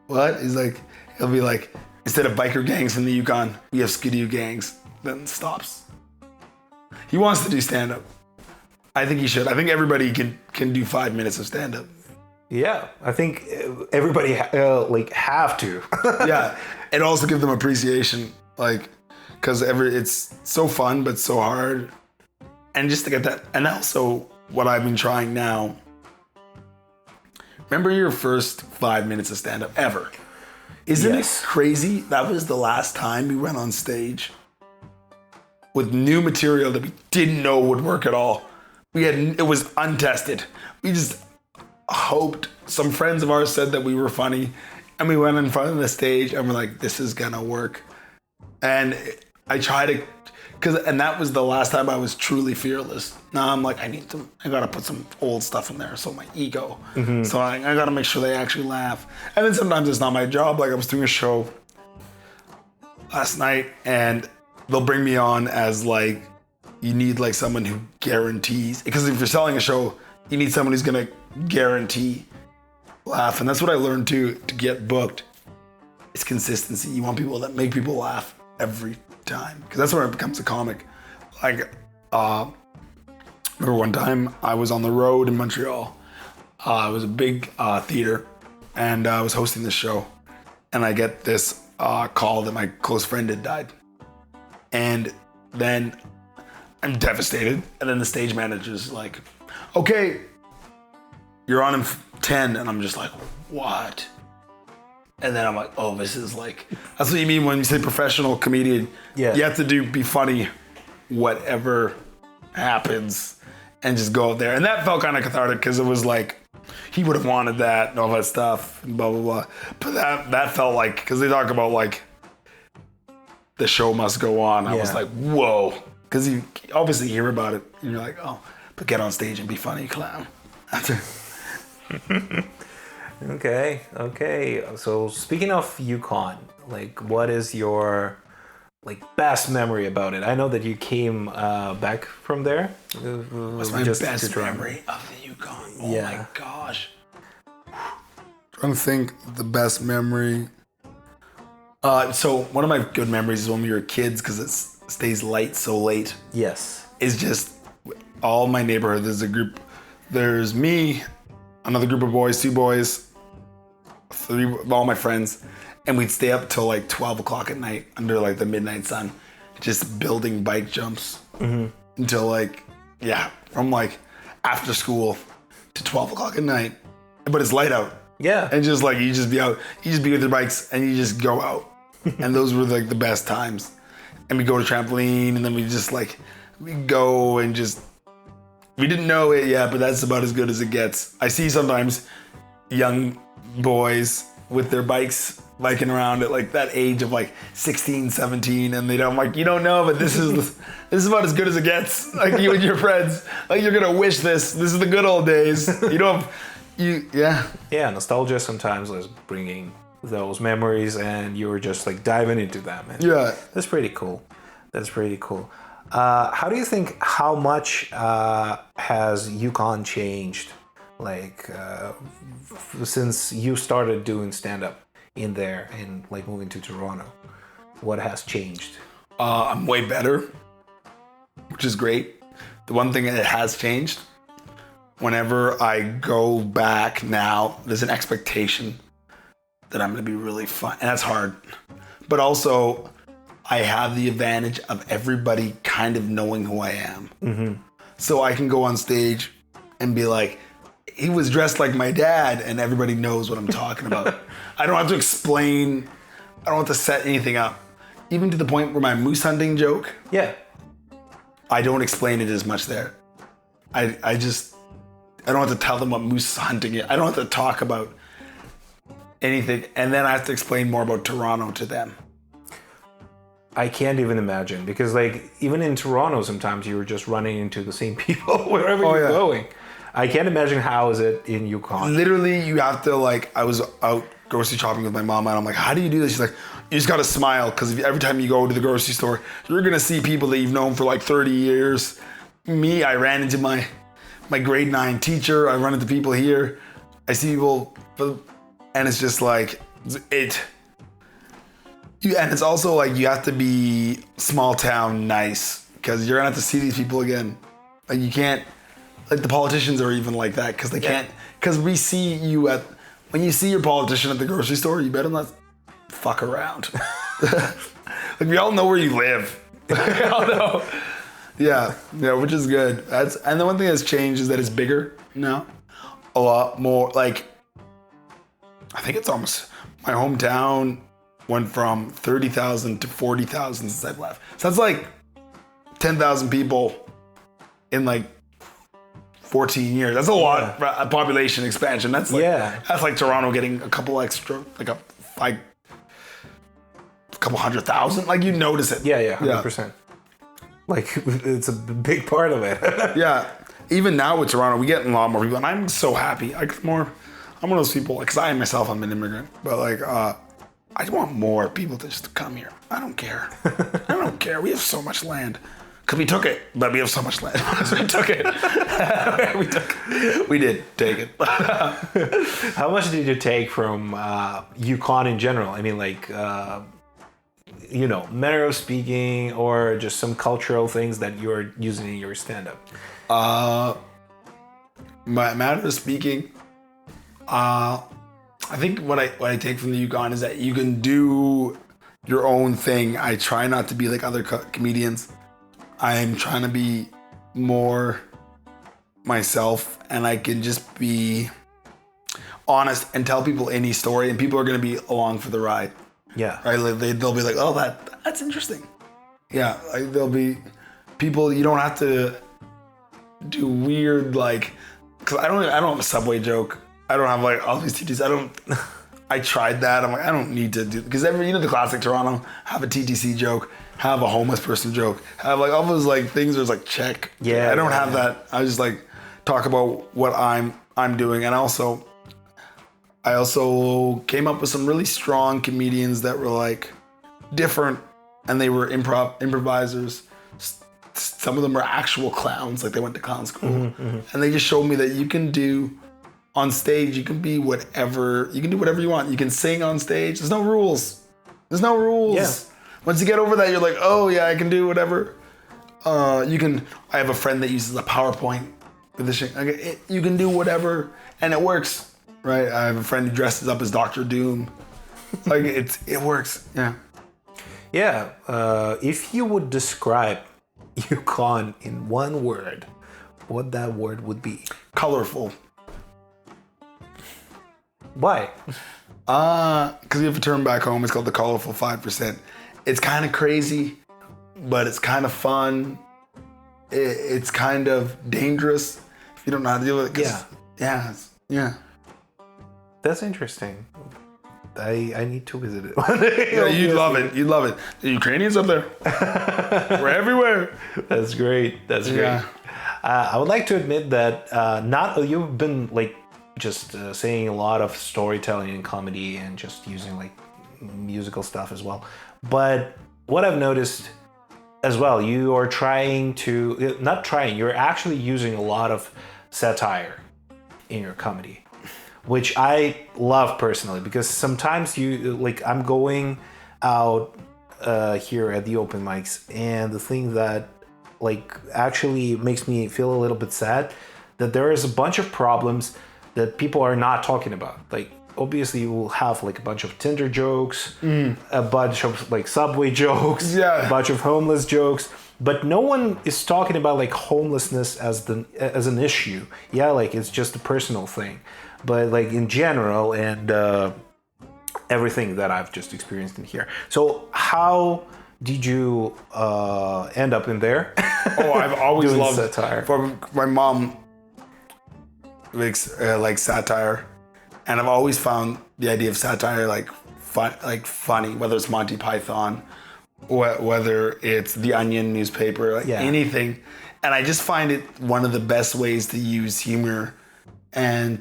[SPEAKER 2] what? He's like, he'll be like, instead of biker gangs from the Yukon, we have skidoo gangs. Then stops. He wants to do stand-up. I think he should. I think everybody can do 5 minutes of stand-up.
[SPEAKER 1] Yeah, I think everybody have to.
[SPEAKER 2] Yeah, and also give them appreciation, like, because it's so fun but so hard, and just to get that. And also, what I've been trying now. Remember your first 5 minutes of stand-up ever? Isn't it crazy? That was the last time we went on stage with new material that we didn't know would work at all. It was untested. We just hoped. Some friends of ours said that we were funny, and we went in front of the stage and we're like, this is gonna work. And I try to, and that was the last time I was truly fearless. Now I'm like, I gotta put some old stuff in there. So my ego. Mm-hmm. So I gotta make sure they actually laugh. And then sometimes it's not my job. Like I was doing a show last night and they'll bring me on as like, you need like someone who guarantees, because if you're selling a show, you need someone who's gonna guarantee laugh. And that's what I learned too, to get booked. It's consistency. You want people that make people laugh every time, because that's where it becomes a comic. Like, remember one time I was on the road in Montreal. It was a big theater, and I was hosting the show, and I get this call that my close friend had died. And then I'm devastated. And then the stage manager's like, okay, you're on in 10. And I'm just like, what? And then I'm like, oh, this is like, that's what you mean when you say professional comedian. Yeah. You have to be funny, whatever happens, and just go out there. And that felt kind of cathartic because it was like, he would have wanted that and all that stuff and blah, blah, blah. But that felt like, because they talk about like, the show must go on. I was like, whoa. Because you obviously hear about it and you're like, oh, but get on stage and be funny, clown.
[SPEAKER 1] Okay. So speaking of Yukon, like what is your like best memory about it? I know that you came back from there.
[SPEAKER 2] What's my best memory of the Yukon? Oh my gosh. Trying to think the best memory. So one of my good memories is when we were kids, because it stays light so late. Yes. Is just all my neighborhood. There's a group. There's me, another group of boys, 2 boys, 3 of all my friends, and we'd stay up till like 12 o'clock at night under like the midnight sun, just building bike jumps until like, from like after school to 12 o'clock at night. But it's light out. Yeah. And just like, you just be out, you just be with your bikes and you just go out. And those were like the best times. And we go to trampoline, and then we just like, we go and just, we didn't know it yet, but that's about as good as it gets. I see sometimes young boys with their bikes biking around at like that age of like 16, 17, and I'm like, you don't know, but this is about as good as it gets. Like you and your friends, like you're gonna wish this is the good old days.
[SPEAKER 1] Yeah, nostalgia sometimes is bringing those memories, and you're just like diving into them. And
[SPEAKER 2] yeah,
[SPEAKER 1] that's pretty cool. How do you think, how much has Yukon changed, like since you started doing stand-up in there and like moving to Toronto? What has changed?
[SPEAKER 2] I'm way better, which is great. The one thing that has changed, whenever I go back now, there's an expectation that I'm going to be really fun, and that's hard. But also, I have the advantage of everybody kind of knowing who I am. Mm-hmm. So I can go on stage and be like, he was dressed like my dad, and everybody knows what I'm talking about. I don't have to explain. I don't have to set anything up. Even to the point where my moose hunting joke, I don't explain it as much there. I don't have to tell them what moose hunting is. I don't have to talk about anything. And then I have to explain more about Toronto to them.
[SPEAKER 1] I can't even imagine, because like even in Toronto sometimes you're just running into the same people wherever you're going. I can't imagine how is it in Yukon.
[SPEAKER 2] Literally, you have to like, I was out grocery shopping with my mom, and I'm like, how do you do this? She's like, you just gotta smile, because every time you go to the grocery store, you're gonna see people that you've known for like 30 years. Me, I ran into my grade 9 teacher. I run into people here. I see people, and it's just like, and it's also like you have to be small town nice, because you're gonna have to see these people again. Like you can't, like the politicians are even like that, because they can't, because we see you when you see your politician at the grocery store, you better not fuck around. Like we all know where you live. We all know. Yeah, which is good. And the one thing that's changed is that it's bigger now. A lot more, like, I think it's almost, my hometown went from 30,000 to 40,000 since I've left. So that's like 10,000 people in like 14 years. That's a lot of population expansion. That's like, that's like Toronto getting a couple extra, like a couple 100,000. Like you notice it.
[SPEAKER 1] Yeah, 100%. Like it's a big part of it.
[SPEAKER 2] Yeah. Even now with Toronto, we get a lot more people, and I'm so happy. I'm one of those people, because I myself, I'm an immigrant, but like, I want more people to just come here. I don't care. I don't care. We have so much land. Because we took it, but we have so much land. We took it. We did take it.
[SPEAKER 1] How much did you take from Yukon in general? I mean, like, manner of speaking, or just some cultural things that you're using in your stand-up?
[SPEAKER 2] My manner of speaking, I think what I take from the Yukon is that you can do your own thing. I try not to be like other comedians. I'm trying to be more myself, and I can just be honest and tell people any story, and people are going to be along for the ride.
[SPEAKER 1] Yeah.
[SPEAKER 2] Right? They'll be like, oh, that's interesting. Yeah. Like there'll be people, you don't have to do weird, like, because I don't have a Subway joke. I don't have like all these TTCs. I tried that. I'm like, I don't need to do, because the classic Toronto, have a TTC joke, have a homeless person joke, have like all those like things where it's like check.
[SPEAKER 1] Yeah.
[SPEAKER 2] I don't have that. I just like talk about what I'm doing. And I also came up with some really strong comedians that were like different, and they were improvisers. Some of them are actual clowns, like they went to clown school. Mm-hmm. And they just showed me that you can do on stage, you can be whatever, you can do whatever you want. You can sing on stage. There's no rules. Yeah. Once you get over that, you're like, oh yeah, I can do whatever. I have a friend that uses a PowerPoint with this shit. You can do whatever, and it works, right? I have a friend who dresses up as Dr. Doom. Like it works. Yeah.
[SPEAKER 1] Yeah. If you would describe Yukon in one word, what that word would be?
[SPEAKER 2] Colorful.
[SPEAKER 1] Why?
[SPEAKER 2] Because we have a term back home. It's called the colorful 5%. It's kind of crazy, but it's kind of fun. it's kind of dangerous if you don't know how to deal with it. Yeah.
[SPEAKER 1] That's interesting. I need to visit it one day.
[SPEAKER 2] Yeah, you'd love it. You'd love it. The Ukrainians up there. We're everywhere.
[SPEAKER 1] That's great. That's great. I would like to admit that you've been like just saying a lot of storytelling and comedy and just using like musical stuff as well. But what I've noticed as well, you are you're actually using a lot of satire in your comedy, which I love personally, because sometimes I'm going out here at the open mics, and the thing that like actually makes me feel a little bit sad, that there is a bunch of problems that people are not talking about. Like obviously you will have like a bunch of Tinder jokes, a bunch of like subway jokes, a bunch of homeless jokes, but no one is talking about like homelessness as an issue. Yeah, like it's just a personal thing. But like in general, and everything that I've just experienced in here. So how did you end up in there?
[SPEAKER 2] Oh, I've always loved
[SPEAKER 1] satire.
[SPEAKER 2] My mom makes like satire, and I've always found the idea of satire like funny, whether it's Monty Python, or whether it's the Onion newspaper, like anything. And I just find it one of the best ways to use humor. And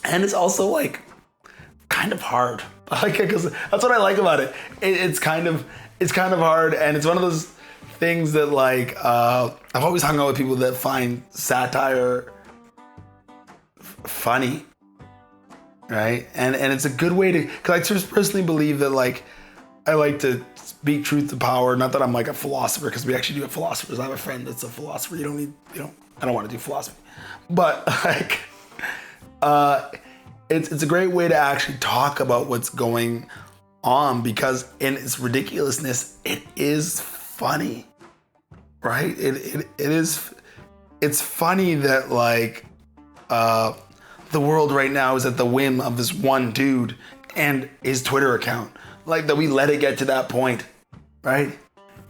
[SPEAKER 2] and it's also like kind of hard. I like it because that's what I like about it. It's kind of hard, and it's one of those things that like I've always hung out with people that find satire funny, right? And it's a good way to, because I just personally believe that like I like to speak truth to power. Not that I'm like a philosopher, because we actually do have philosophers. I have a friend that's a philosopher. I don't want to do philosophy. But like, it's a great way to actually talk about what's going on, because in its ridiculousness, it is funny, right? It's funny that like the world right now is at the whim of this one dude and his Twitter account, like that we let it get to that point, right?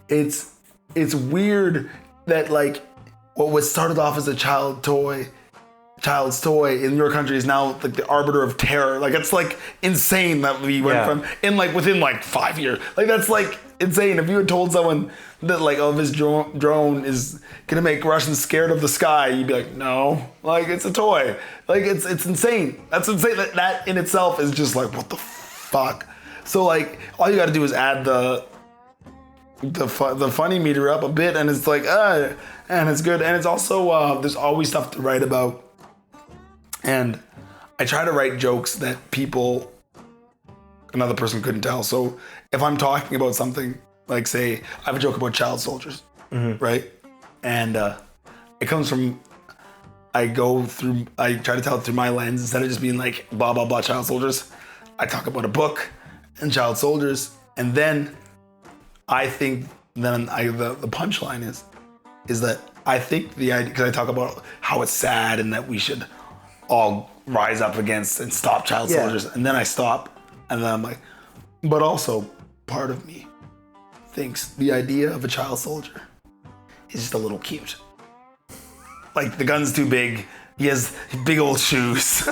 [SPEAKER 2] It's weird that like what was started off as a child's toy in your country is now like the arbiter of terror. Like it's like insane that we went from within like 5 years. Like that's like insane. If you had told someone that like, oh, this drone is gonna make Russians scared of the sky, you'd be like, no, like it's a toy. Like it's insane. That's insane. That in itself is just like, what the fuck? So like all you gotta do is add the funny meter up a bit, and it's like and it's good. And it's also there's always stuff to write about, and I try to write jokes that another person couldn't tell. So if I'm talking about something, like say I have a joke about child soldiers, right? And it comes from, I try to tell it through my lens instead of just being like blah blah blah child soldiers. I talk about a book and child soldiers, and then I think the punchline is that I think the idea, because I talk about how it's sad and that we should all rise up against and stop child soldiers, and then I stop, and then I'm like, but also part of me thinks the idea of a child soldier is just a little cute. Like the gun's too big, he has big old shoes,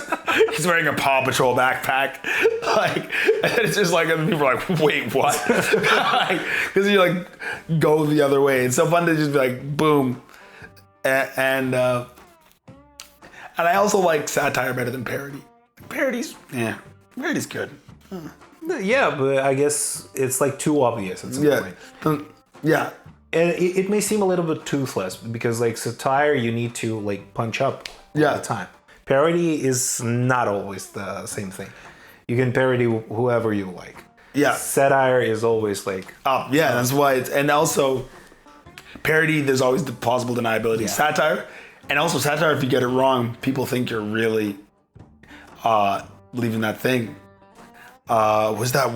[SPEAKER 2] he's wearing a Paw Patrol backpack, like, and it's just like, and people are like, wait, what? Because you like go the other way. It's so fun to just be like, boom. And I also like satire better than parody. Parody's good.
[SPEAKER 1] Yeah, but I guess it's like too obvious at some point.
[SPEAKER 2] Yeah.
[SPEAKER 1] And it may seem a little bit toothless, because like satire, you need to like punch up all the time. Parody is not always the same thing. You can parody whoever you like.
[SPEAKER 2] Yeah.
[SPEAKER 1] Satire is always like...
[SPEAKER 2] that's why it's... And also, parody, there's always the plausible deniability. Yeah. Satire, and also satire, if you get it wrong, people think you're really believing that thing. There's that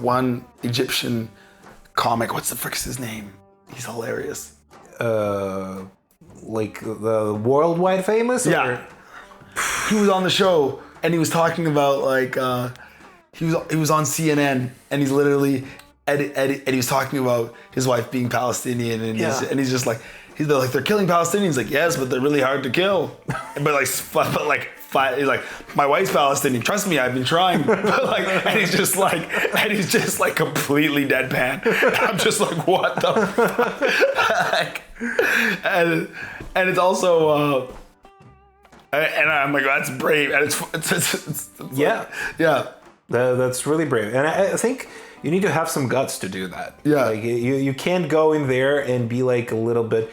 [SPEAKER 2] one Egyptian comic, what's the frick is his name? He's hilarious.
[SPEAKER 1] Like the worldwide famous?
[SPEAKER 2] Yeah. He was on the show, and he was talking about like he was on CNN, and he's literally and he was talking about his wife being Palestinian, and he's just like, they're killing Palestinians. Like, yes, but they're really hard to kill. He's like, my wife's Palestinian. Trust me, I've been trying. And he's just like completely deadpan. And I'm just like, what the fuck? and it's also, and I'm like, that's brave. And it's
[SPEAKER 1] yeah.
[SPEAKER 2] Yeah.
[SPEAKER 1] That's really brave. And I think you need to have some guts to do that.
[SPEAKER 2] Yeah.
[SPEAKER 1] Like you can't go in there and be like a little bit,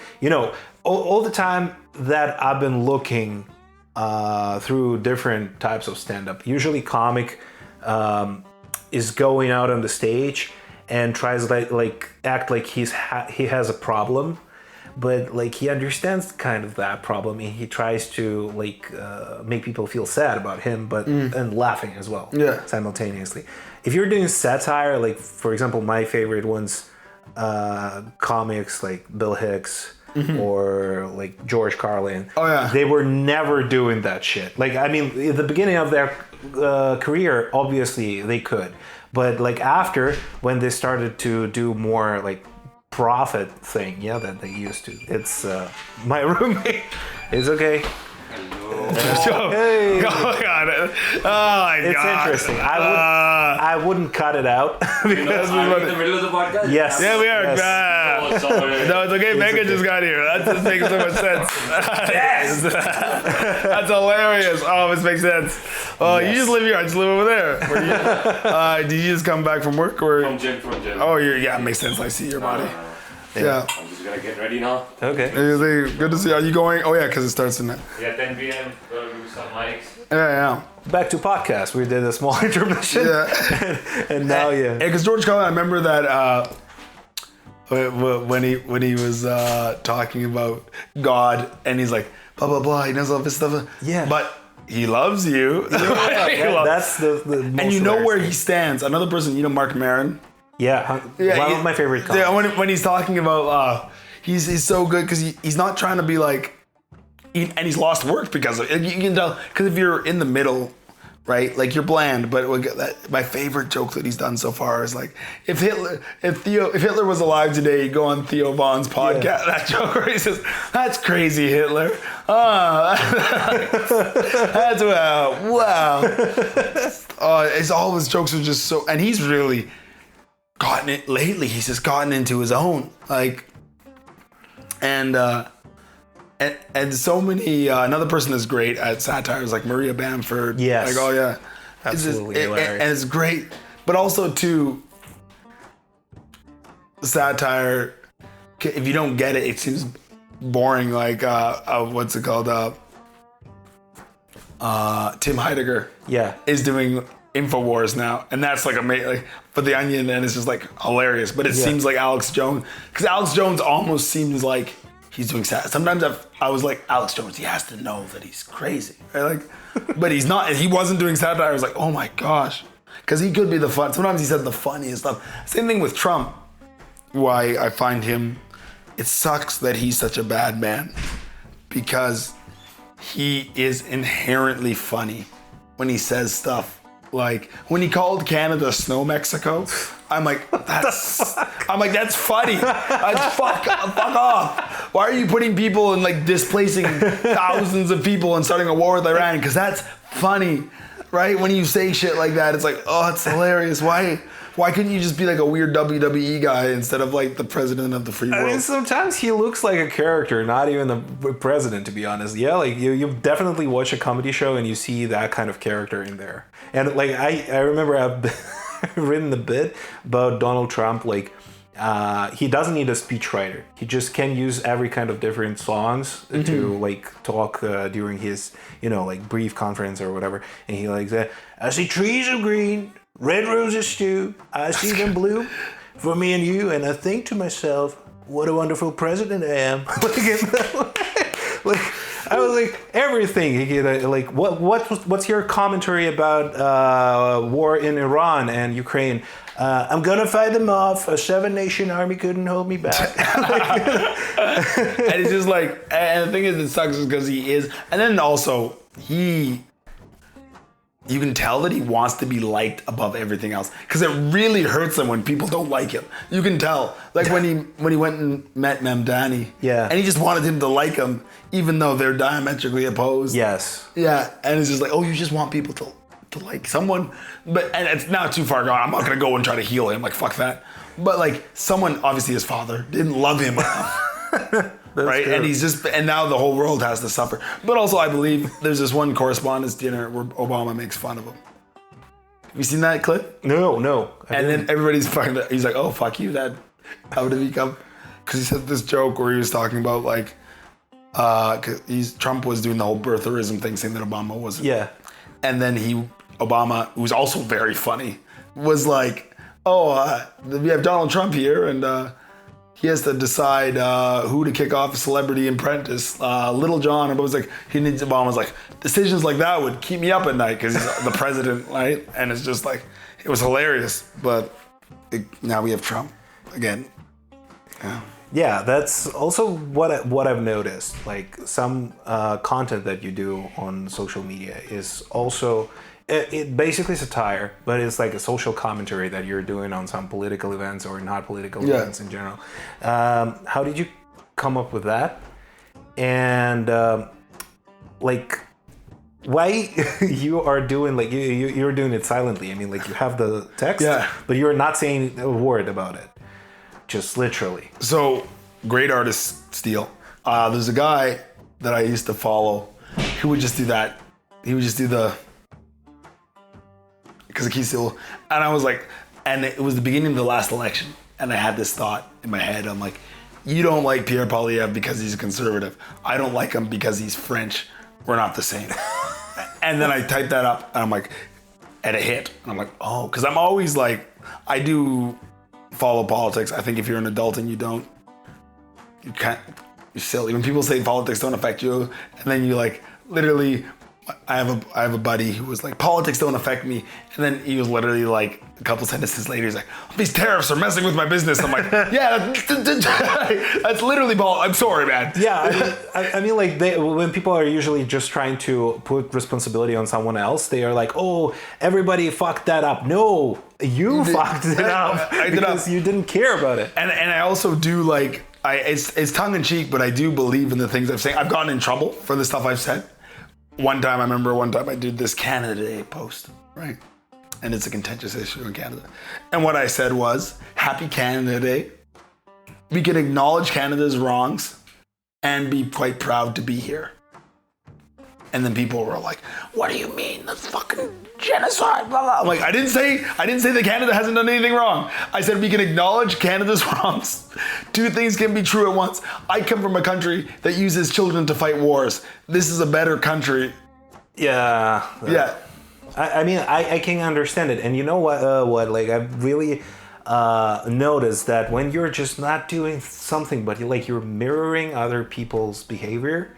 [SPEAKER 1] all the time that I've been looking through different types of stand-up. Usually comic is going out on the stage and tries like act like he has a problem, but like he understands kind of that problem, and he tries to make people feel sad about him, but and laughing as well, simultaneously. If you're doing satire, like for example, my favorite ones, comics like Bill Hicks. Or like George Carlin.
[SPEAKER 2] Oh yeah.
[SPEAKER 1] They were never doing that shit. Like, I mean, at the beginning of their career, obviously they could. But like after, when they started to do more like profit thing, that they used to. It's my roommate. It's okay.
[SPEAKER 2] Hello. Hey. Oh my god. Oh my
[SPEAKER 1] it's
[SPEAKER 2] god.
[SPEAKER 1] interesting. I wouldn't cut it out because
[SPEAKER 3] we're in the middle of the podcast.
[SPEAKER 1] Yes.
[SPEAKER 2] Yeah, we are.
[SPEAKER 3] Oh, sorry.
[SPEAKER 2] No, it's okay. Megan just got here. That just makes so much sense.
[SPEAKER 1] Yes.
[SPEAKER 2] That's hilarious. Oh, this makes sense. Oh, you just live here. I just live over there. Did you just come back from work or?
[SPEAKER 3] From gym.
[SPEAKER 2] Oh, it makes sense. I see your body. Yeah.
[SPEAKER 3] I'm just gonna get ready now.
[SPEAKER 1] Okay.
[SPEAKER 2] Good to see you. Are you going? Oh yeah, because it starts in that.
[SPEAKER 3] Yeah, 10 p.m. Gonna do some mics.
[SPEAKER 2] Yeah.
[SPEAKER 1] Back to podcast. We did a small intermission.
[SPEAKER 2] Yeah.
[SPEAKER 1] and now,
[SPEAKER 2] because George Carlin, I remember that when he was talking about God, and he's like blah blah blah. He knows all this stuff.
[SPEAKER 1] Yeah.
[SPEAKER 2] But he loves you.
[SPEAKER 1] That's the most
[SPEAKER 2] and you know where
[SPEAKER 1] thing.
[SPEAKER 2] he stands. Another person, Mark Maron.
[SPEAKER 1] Yeah, one of my favorite comics.
[SPEAKER 2] Yeah, when he's talking about, he's so good because he's not trying to be like, and he's lost work because of it. You can tell, because if you're in the middle, right, like you're bland. But my favorite joke that he's done so far is like, if Hitler was alive today, he'd go on Theo Vaughn's podcast. Yeah. That joke where he says, "That's crazy, Hitler." That's wow. It's all his jokes are just so, and he's really gotten it lately. He's just gotten into his own, like, and so many. Another person that's great at satire is like Maria Bamford.
[SPEAKER 1] Yes.
[SPEAKER 2] Like, oh yeah,
[SPEAKER 1] absolutely hilarious.
[SPEAKER 2] And it's great, but also too, satire. If you don't get it, it seems boring. Like what's it called? Tim Heidecker.
[SPEAKER 1] Yeah.
[SPEAKER 2] Is doing InfoWars now, and that's like amazing. Like, for the Onion, and it's just like hilarious. But it seems like Alex Jones, because Alex Jones almost seems like he's doing sad. Sometimes I was like, Alex Jones, he has to know that he's crazy, right? Like, but he's not. He wasn't doing satire. I was like, oh my gosh, because he could be the fun. Sometimes he said the funniest stuff. Same thing with Trump. Why I find him, it sucks that he's such a bad man, because he is inherently funny when he says stuff. Like when he called Canada Snow Mexico, I'm like, that's funny. Fuck off. Why are you putting people and like displacing thousands of people and starting a war with Iran? Because that's funny, right? When you say shit like that, it's like, oh, it's hilarious. Why couldn't you just be like a weird WWE guy instead of like the president of the free world?
[SPEAKER 1] I mean, sometimes he looks like a character, not even the president, to be honest. Yeah, like you definitely watch a comedy show and you see that kind of character in there. And like I remember I've written a bit about Donald Trump. Like he doesn't need a speechwriter. He just can use every kind of different songs to like talk during his like brief conference or whatever. And he like that. I see trees of green. Red roses too, I see them blue for me and you, and I think to myself, what a wonderful president I am. Like I was like, everything. Like, what's your commentary about war in Iran and Ukraine? I'm gonna fight them off. A 7-nation army couldn't hold me back.
[SPEAKER 2] And it's just like, and the thing is, it sucks because he is, and then also you can tell that he wants to be liked above everything else, because it really hurts him when people don't like him. You can tell, like when he went and met Mamdani,
[SPEAKER 1] Yeah.
[SPEAKER 2] and he just wanted him to like him, even though they're diametrically opposed.
[SPEAKER 1] Yes.
[SPEAKER 2] Yeah, and it's just like, oh, you just want people to like someone, and it's not too far gone. I'm not gonna go and try to heal him, like fuck that. But like someone, obviously his father didn't love him enough. Right,
[SPEAKER 1] true.
[SPEAKER 2] and now the whole world has to suffer. But also, I believe there's this one correspondence dinner where Obama makes fun of him. Have you seen that clip?
[SPEAKER 1] No.
[SPEAKER 2] And then everybody's fucking. He's like, "Oh, fuck you, Dad." How did he come? Because he said this joke where he was talking about like, Trump was doing the whole birtherism thing, saying that Obama wasn't.
[SPEAKER 1] Yeah.
[SPEAKER 2] And then Obama, who was also very funny, was like, "Oh, we have Donald Trump here, and." He has to decide who to kick off a Celebrity Apprentice. Little John, and Obama's like, decisions like that would keep me up at night because he's the president, right? And it's just like, it was hilarious. But now we have Trump again. Yeah.
[SPEAKER 1] Yeah, that's also what I've noticed. Like some content that you do on social media is also it basically satire, but it's like a social commentary that you're doing on some political events or not political events in general. How did you come up with that? And like, why you are doing like you're doing it silently? I mean, like you have the text, but you're not saying a word about it, just literally.
[SPEAKER 2] So great artists steal. There's a guy that I used to follow who would just do that. He would just do the. Because of Steele, and I was like, and it was the beginning of the last election, and I had this thought in my head. I'm like, you don't like Pierre Poilievre because he's a conservative. I don't like him because he's French. We're not the same. And then I typed that up, and I'm like, and it hit. And I'm like, oh, because I'm always like, I do follow politics. I think if you're an adult and you don't, you can't. You're silly. When people say politics don't affect you, and then you like literally. I have a buddy who was like, politics don't affect me, and then he was literally like a couple sentences later, he's like, these tariffs are messing with my business. I'm like, yeah, that's literally I'm sorry, man.
[SPEAKER 1] Yeah, I mean, like when people are usually just trying to put responsibility on someone else, they are like, oh, everybody fucked that up. No, you fucked it up because you didn't care about it.
[SPEAKER 2] And I also do like, it's tongue in cheek, but I do believe in the things I've said. I've gotten in trouble for the stuff I've said. One time I did this Canada Day post, right? And it's a contentious issue in Canada. And what I said was, happy Canada Day. We can acknowledge Canada's wrongs and be quite proud to be here. And then people were like, what do you mean? That's fucking genocide, blah, blah. I'm like, I didn't say that Canada hasn't done anything wrong. I said we can acknowledge Canada's wrongs. Two things can be true at once. I come from a country that uses children to fight wars. This is a better country.
[SPEAKER 1] Yeah.
[SPEAKER 2] Yeah.
[SPEAKER 1] I mean, I can understand it. And you know what? Like, I've really noticed that when you're just not doing something, but you're mirroring other people's behavior,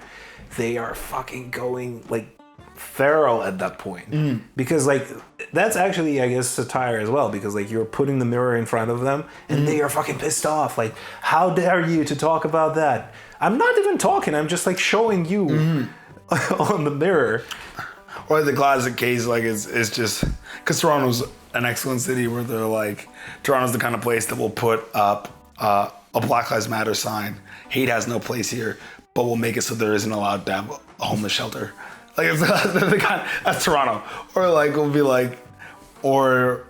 [SPEAKER 1] they are fucking going like feral at that point. Because like that's actually, I guess, satire as well, because like you're putting the mirror in front of them and they are fucking pissed off. Like, how dare you to talk about that? I'm not even talking, I'm just like showing you on the mirror.
[SPEAKER 2] Or the classic case, like, is just because Toronto's an excellent city where they're like, Toronto's the kind of place that will put up a Black Lives Matter sign. Hate has no place here, but we'll make it so there isn't allowed to have a homeless shelter. Like, it's the kind, that's Toronto. Or like, we'll be like, or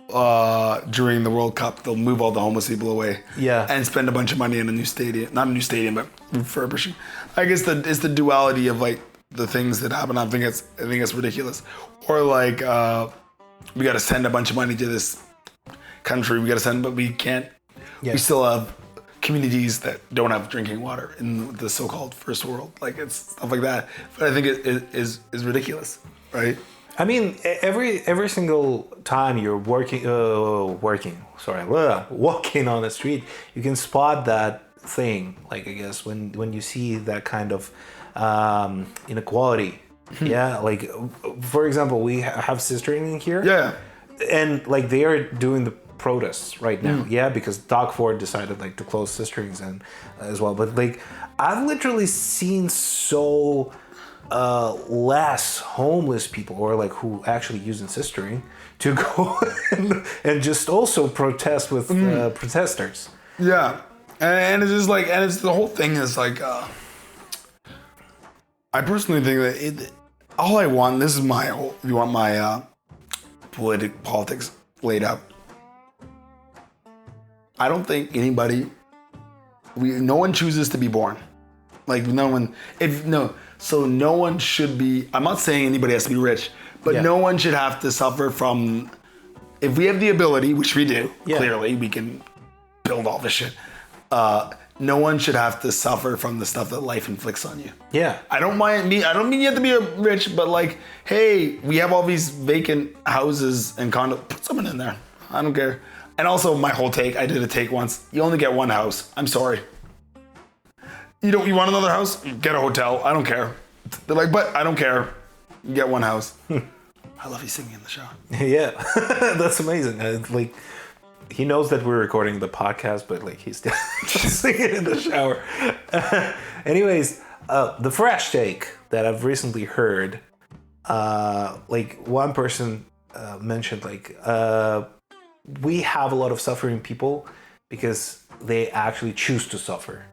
[SPEAKER 2] during the World Cup, they'll move all the homeless people away.
[SPEAKER 1] Yeah. And
[SPEAKER 2] spend a bunch of money in a new stadium. Not a new stadium, but refurbishing. I guess it's the duality of like the things that happen. I think it's ridiculous. Or like, we got to send a bunch of money to this country. We got to send, but we can't. Yeah. We still have communities that don't have drinking water in the so-called first world. Like, it's stuff like that. But I think it is ridiculous, right?
[SPEAKER 1] I mean, every single time you're walking on the street, you can spot that thing. Like, I guess when you see that kind of inequality. Yeah, like for example, we have sistering in here.
[SPEAKER 2] Yeah,
[SPEAKER 1] and like they are doing the protests right now. Yeah, because Doc Ford decided like to close sisterings and as well. But like I've literally seen so less homeless people or like who actually use ancestry to go and just also protest with protesters.
[SPEAKER 2] Yeah, and it's just like, and it's the whole thing is like, I personally think that all I want, this is my whole, if you want my politics laid out, I don't think anybody, no one chooses to be born. Like no one, so no one should be, I'm not saying anybody has to be rich, but no one should have to suffer from, if we have the ability, which we do, clearly, we can build all this shit. No one should have to suffer from the stuff that life inflicts on you.
[SPEAKER 1] Yeah.
[SPEAKER 2] I don't mean you have to be rich, but like, hey, we have all these vacant houses and condos, put someone in there. I don't care. And also my whole take, I did a take once. You only get one house. I'm sorry. You want another house? Get a hotel. I don't care. They're like, but I don't care. You get one house. I love you singing in the shower.
[SPEAKER 1] Yeah, that's amazing. Like, he knows that we're recording the podcast, but like he's still singing in the shower. Anyways, the fresh take that I've recently heard, like one person mentioned, like we have a lot of suffering people because they actually choose to suffer.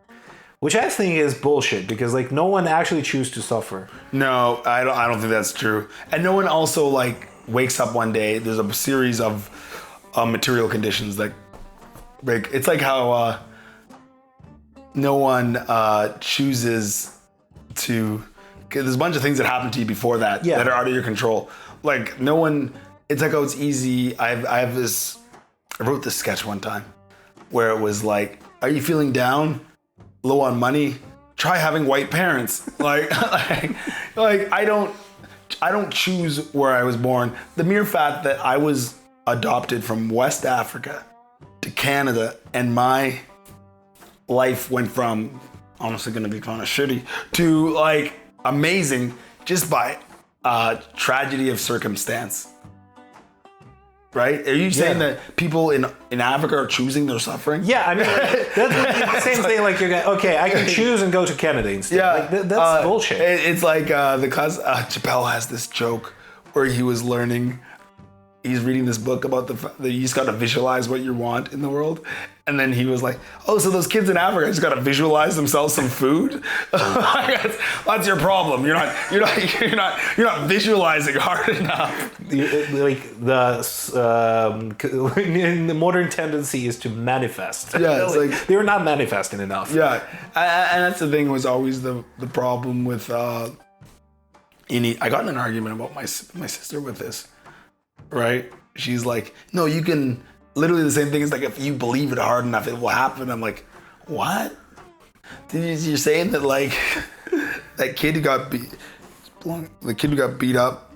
[SPEAKER 1] Which I think is bullshit because like no one actually chooses to suffer.
[SPEAKER 2] No, I don't think that's true. And no one also like wakes up one day. There's a series of material conditions that break. It's like how no one chooses to. There's a bunch of things that happen to you before that that are out of your control. Like no one. It's like, oh, it's easy. I wrote this sketch one time where it was like, are you feeling down? Low on money, try having white parents. Like I don't choose where I was born. The mere fact that I was adopted from West Africa to Canada and my life went from honestly gonna be kind of shitty to like amazing just by tragedy of circumstance. Right? Are you saying that people in Africa are choosing their suffering?
[SPEAKER 1] Yeah, I mean, that's the same thing. Like you're going, okay, I can choose and go to Canada instead. Yeah, like, that's bullshit.
[SPEAKER 2] It's like Chappelle has this joke where he was learning. He's reading this book about that you just got to visualize what you want in the world. And then he was like, oh, so those kids in Africa just got to visualize themselves some food? That's your problem. You're not visualizing hard enough.
[SPEAKER 1] Like the modern tendency is to manifest.
[SPEAKER 2] Yeah, it's like
[SPEAKER 1] they're not manifesting enough.
[SPEAKER 2] Yeah, and that's the thing was always the problem with I got in an argument about my sister with this. Right? She's like, no, you can, literally the same thing is like, if you believe it hard enough, it will happen. I'm like, what? You're saying that like, that kid who got beat up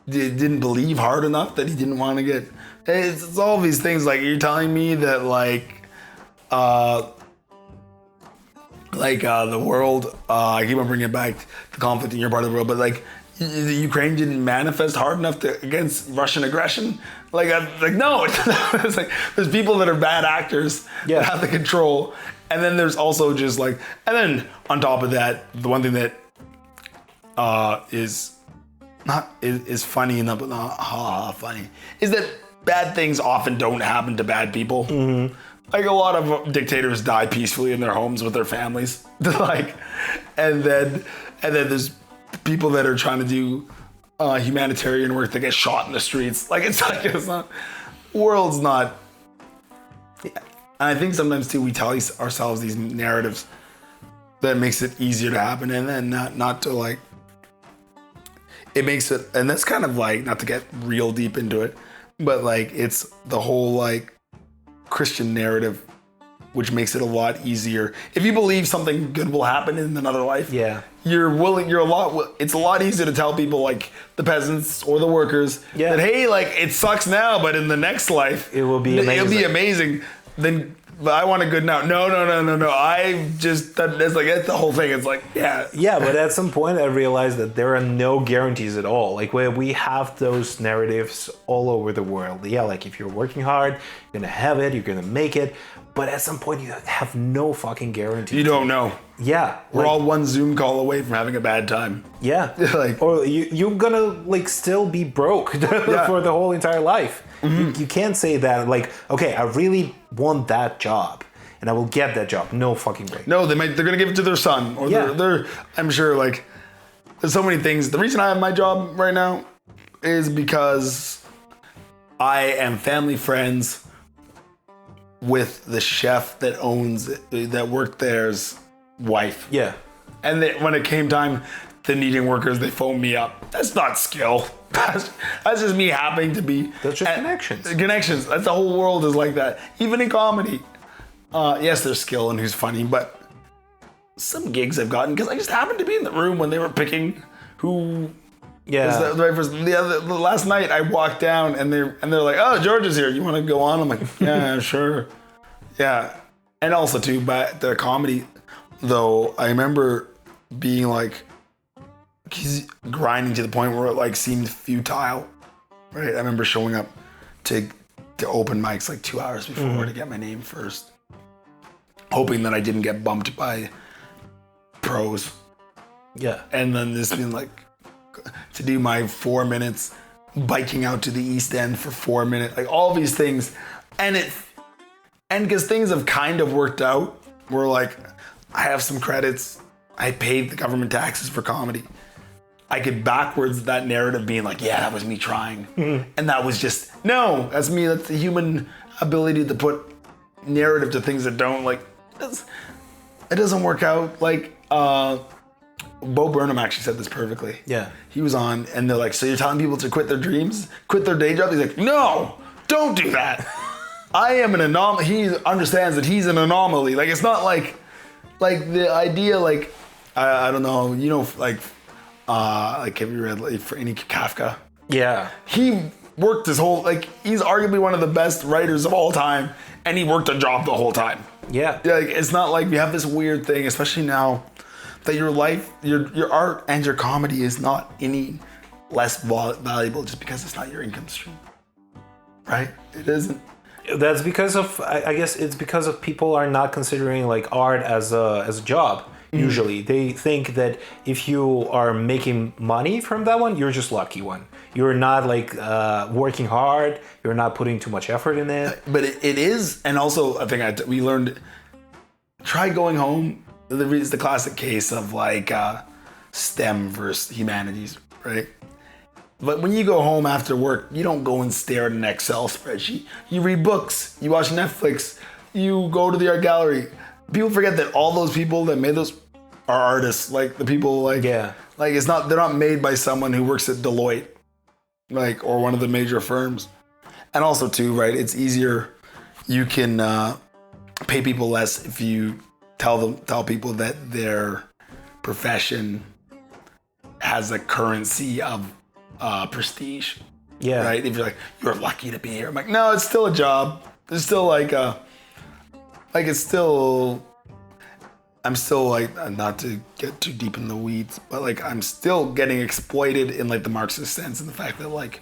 [SPEAKER 2] didn't believe hard enough that he didn't want to get, it's all these things. Like you're telling me that the world, I keep on bringing it back to conflict in your part of the world, but like, the Ukraine didn't manifest hard enough against Russian aggression. No, it's like there's people that are bad actors that have the control, and then there's also just like, and then on top of that, the one thing that is funny enough, but not funny, is that bad things often don't happen to bad people. Mm-hmm. Like a lot of dictators die peacefully in their homes with their families, and then there's people that are trying to do humanitarian work that get shot in the streets. It's not, world's not. And I think sometimes too we tell ourselves these narratives that makes it easier to happen, and then not to like. It makes it, and that's kind of like not to get real deep into it, but like it's the whole like Christian narrative, which makes it a lot easier. If you believe something good will happen in another life, it's a lot easier to tell people like the peasants or the workers that, hey, like it sucks now, but in the next life,
[SPEAKER 1] it will be amazing.
[SPEAKER 2] It'll be amazing. But I want a good now. No. I just, that's the whole thing. It's like, yeah.
[SPEAKER 1] Yeah, but at some point I realized that there are no guarantees at all. Like where we have those narratives all over the world. Yeah, like if you're working hard, you're going to have it, you're going to make it. but at some point you have no fucking guarantee.
[SPEAKER 2] You don't know.
[SPEAKER 1] Yeah.
[SPEAKER 2] We're all one Zoom call away from having a bad time.
[SPEAKER 1] Yeah.
[SPEAKER 2] Like,
[SPEAKER 1] or you're gonna like still be broke for the whole entire life. You can't say that like, okay, I really want that job and I will get that job. No fucking way.
[SPEAKER 2] no, they're gonna give it to their son, or they're I'm sure, like, there's so many things. The reason I have my job right now is because I am family friends with the chef that worked there's wife.
[SPEAKER 1] Yeah.
[SPEAKER 2] And when it came time to needing workers, they phoned me up. That's not skill. That's just me happening to be.
[SPEAKER 1] That's just connections.
[SPEAKER 2] Connections. That's the whole world is like that. Even in comedy. Yes, there's skill and who's funny, but some gigs I've gotten because I just happened to be in the room when they were picking who.
[SPEAKER 1] Yeah.
[SPEAKER 2] The last night I walked down and they're like, "Oh, George is here. You want to go on?" I'm like, "Yeah, sure." Yeah. And also too, but the comedy though, I remember being like, he's grinding to the point where it like seemed futile. Right? I remember showing up to open mics like 2 hours before to get my name first, hoping that I didn't get bumped by pros.
[SPEAKER 1] Yeah.
[SPEAKER 2] And then this being like, to do my 4 minutes, biking out to the East End for 4 minutes, like all these things. And because things have kind of worked out, we're like, I have some credits. I paid the government taxes for comedy. I could backwards that narrative being like, yeah, that was me trying. And that was just, no, that's me. That's the human ability to put narrative to things that don't, like, it doesn't work out. Like, Bo Burnham actually said this perfectly.
[SPEAKER 1] Yeah.
[SPEAKER 2] He was on, and they're like, so you're telling people to quit their dreams, quit their day job? He's like, no, don't do that. I am an anomaly. He understands that he's an anomaly. Like, it's not like the idea, like, I don't know, you know, like have you read like, for any Kafka?
[SPEAKER 1] Yeah.
[SPEAKER 2] He worked his whole, like, he's arguably one of the best writers of all time, and he worked a job the whole time.
[SPEAKER 1] Yeah.
[SPEAKER 2] Like, it's not like we have this weird thing, especially now, that your life, your art and your comedy is not any less valuable just because it's not your income stream, right? It isn't.
[SPEAKER 1] That's because of, I guess it's because of people are not considering like art as a job. Usually they think that if you are making money from that one, you're just lucky one. You're not like working hard. You're not putting too much effort in it.
[SPEAKER 2] But it is, and also I think we learned, try going home. It's the classic case of like STEM versus humanities, right? But when you go home after work, you don't go and stare at an Excel spreadsheet. You read books, you watch Netflix, you go to the art gallery. People forget that all those people that made those are artists. Like the people like, like they're not made by someone who works at Deloitte, like, or one of the major firms. And also too, right, it's easier, you can pay people less if you tell people that their profession has a currency of prestige.
[SPEAKER 1] Yeah.
[SPEAKER 2] Right? If you're like, you're lucky to be here. I'm like, no, it's still a job. There's still like it's still, I'm still like, not to get too deep in the weeds, but like I'm still getting exploited in like the Marxist sense, and the fact that like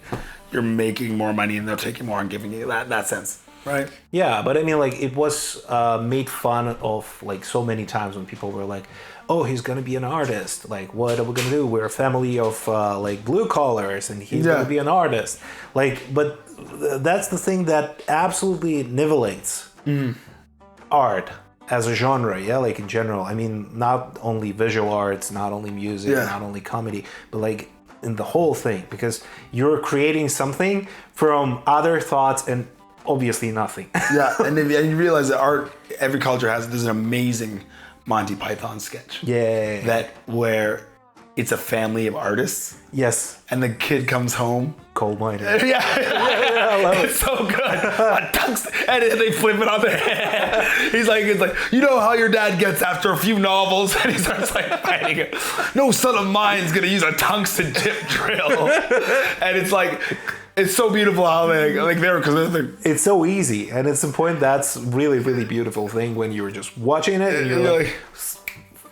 [SPEAKER 2] you're making more money and they're taking more and giving you that sense. Right.
[SPEAKER 1] Yeah, but I mean, like, it was made fun of, like, so many times when people were like, oh, he's going to be an artist. Like, what are we going to do? We're a family of, like, blue collars, and he's going to be an artist. Like, but that's the thing that absolutely nivelates art as a genre, like, in general. I mean, not only visual arts, not only music, not only comedy, but, like, in the whole thing. Because you're creating something from other thoughts and obviously nothing.
[SPEAKER 2] And you realize that art, every culture has, there's an amazing Monty Python sketch.
[SPEAKER 1] Yeah.
[SPEAKER 2] Where it's a family of artists.
[SPEAKER 1] Yes.
[SPEAKER 2] And the kid comes home.
[SPEAKER 1] Coal-minded.
[SPEAKER 2] I love it. It's so good. A tungsten, and they flip it on their head. It's like, you know how your dad gets after a few novels, and he starts like fighting it. No son of mine's gonna use a tungsten tip drill. And it's like, it's so beautiful how they like there because
[SPEAKER 1] it's so easy, and it's the point that's really, really beautiful thing when you're just watching it and you're like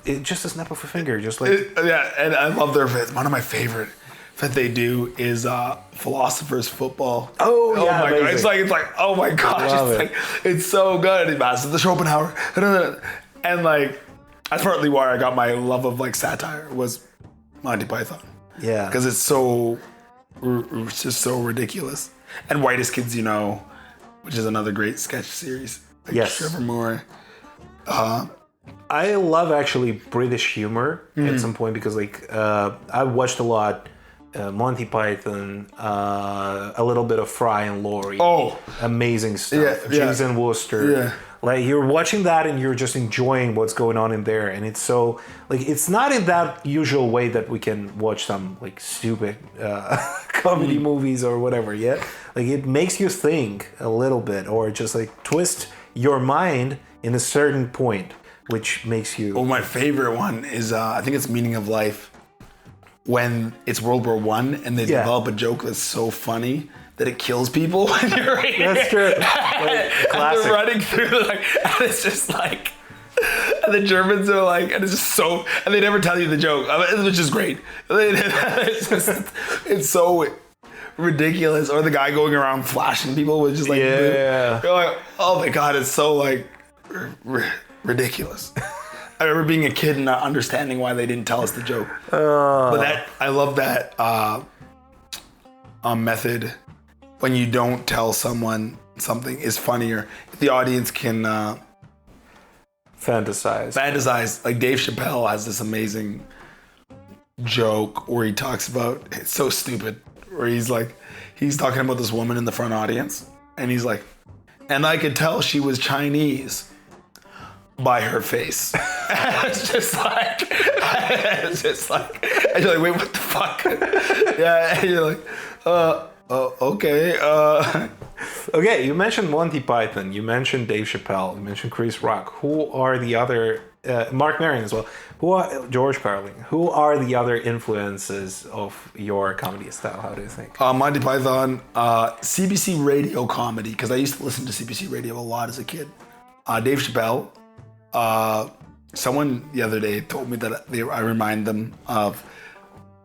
[SPEAKER 1] it's just a snap of a finger, just like
[SPEAKER 2] and I love their. It's one of my favorite that they do is Philosopher's Football.
[SPEAKER 1] Oh, yeah,
[SPEAKER 2] my god!
[SPEAKER 1] amazing.
[SPEAKER 2] It's like oh my gosh!
[SPEAKER 1] love
[SPEAKER 2] It's
[SPEAKER 1] it.
[SPEAKER 2] like it's so good. Master the Schopenhauer, and like that's partly why I got my love of like satire was Monty Python.
[SPEAKER 1] Yeah.
[SPEAKER 2] Because it's so it's just so ridiculous. And Whitest Kids You Know, which is another great sketch series. Like
[SPEAKER 1] Yes.
[SPEAKER 2] Trevor Moore.
[SPEAKER 1] I love actually British humor at some point because like I watched a lot Monty Python, a little bit of Fry and Laurie.
[SPEAKER 2] Oh.
[SPEAKER 1] Amazing stuff.
[SPEAKER 2] Yeah,
[SPEAKER 1] Jason Wooster.
[SPEAKER 2] Yeah.
[SPEAKER 1] Like you're watching that and you're just enjoying what's going on in there, and it's so like it's not in that usual way that we can watch some like stupid comedy movies or whatever. Yeah, like it makes you think a little bit, or just like twist your mind in a certain point, which makes you.
[SPEAKER 2] Well, my favorite one is I think it's Meaning of Life, when it's World War One and they develop a joke that's so funny that it kills people when you're reading.
[SPEAKER 1] That's true. Like,
[SPEAKER 2] And
[SPEAKER 1] classic.
[SPEAKER 2] they're running through like, and it's just like, and the Germans are like, and it's just so, and they never tell you the joke, which is great. It's so ridiculous. Or the guy going around flashing people with just like,
[SPEAKER 1] Yeah.
[SPEAKER 2] you're like, oh my god, it's so like ridiculous. I remember being a kid and not understanding why they didn't tell us the joke. But that I love that method. When you don't tell someone something is funnier, if the audience can fantasize. Like Dave Chappelle has this amazing joke where he talks about, it's so stupid, where he's talking about this woman in the front audience, and he's like, and I could tell she was Chinese by her face. It's just like, and you're like, wait, what the fuck? Yeah, and you're like, okay.
[SPEAKER 1] Okay, you mentioned Monty Python, you mentioned Dave Chappelle, you mentioned Chris Rock. Who are the other, Mark Maron as well, George Carlin, who are the other influences of your comedy style? How do you think?
[SPEAKER 2] Monty Python, CBC radio comedy, because I used to listen to CBC radio a lot as a kid. Dave Chappelle. Someone the other day told me that I remind them of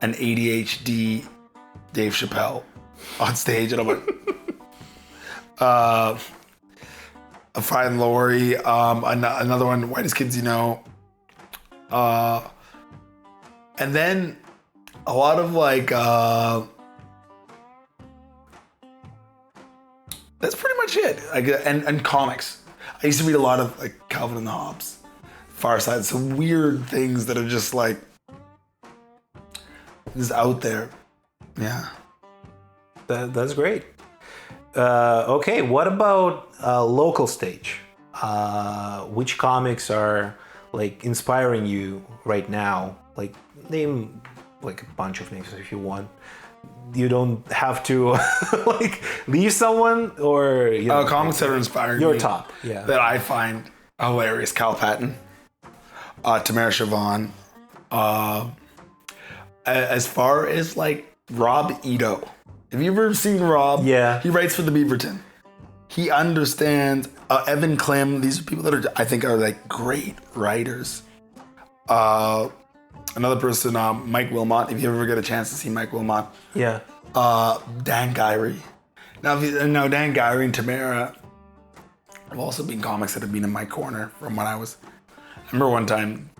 [SPEAKER 2] an ADHD Dave Chappelle on stage, and I'm like, a Fry and Laurie, another one, Whitest Kids You Know, and then a lot of like, that's pretty much it. And comics. I used to read a lot of like Calvin and Hobbes, Far Side, some weird things that are just like, just out there. Yeah.
[SPEAKER 1] That's great. Okay, what about local stage? Which comics are like inspiring you right now? Like name like a bunch of names if you want. You don't have to like leave someone, or you know,
[SPEAKER 2] comics that are inspiring
[SPEAKER 1] your
[SPEAKER 2] me
[SPEAKER 1] top, yeah.
[SPEAKER 2] that I find hilarious. Cal Patton, Tamara Siobhan. As far as like Rob Ito. Have you ever seen Rob?
[SPEAKER 1] Yeah.
[SPEAKER 2] He writes for the Beaverton. He understands Evan Klim. These are people that I think are like great writers. Another person, Mike Wilmot. If you ever get a chance to see Mike Wilmot.
[SPEAKER 1] Yeah.
[SPEAKER 2] Dan Gyrie. Now Dan Gyrie and Tamara have also been comics that have been in my corner from when I remember one time,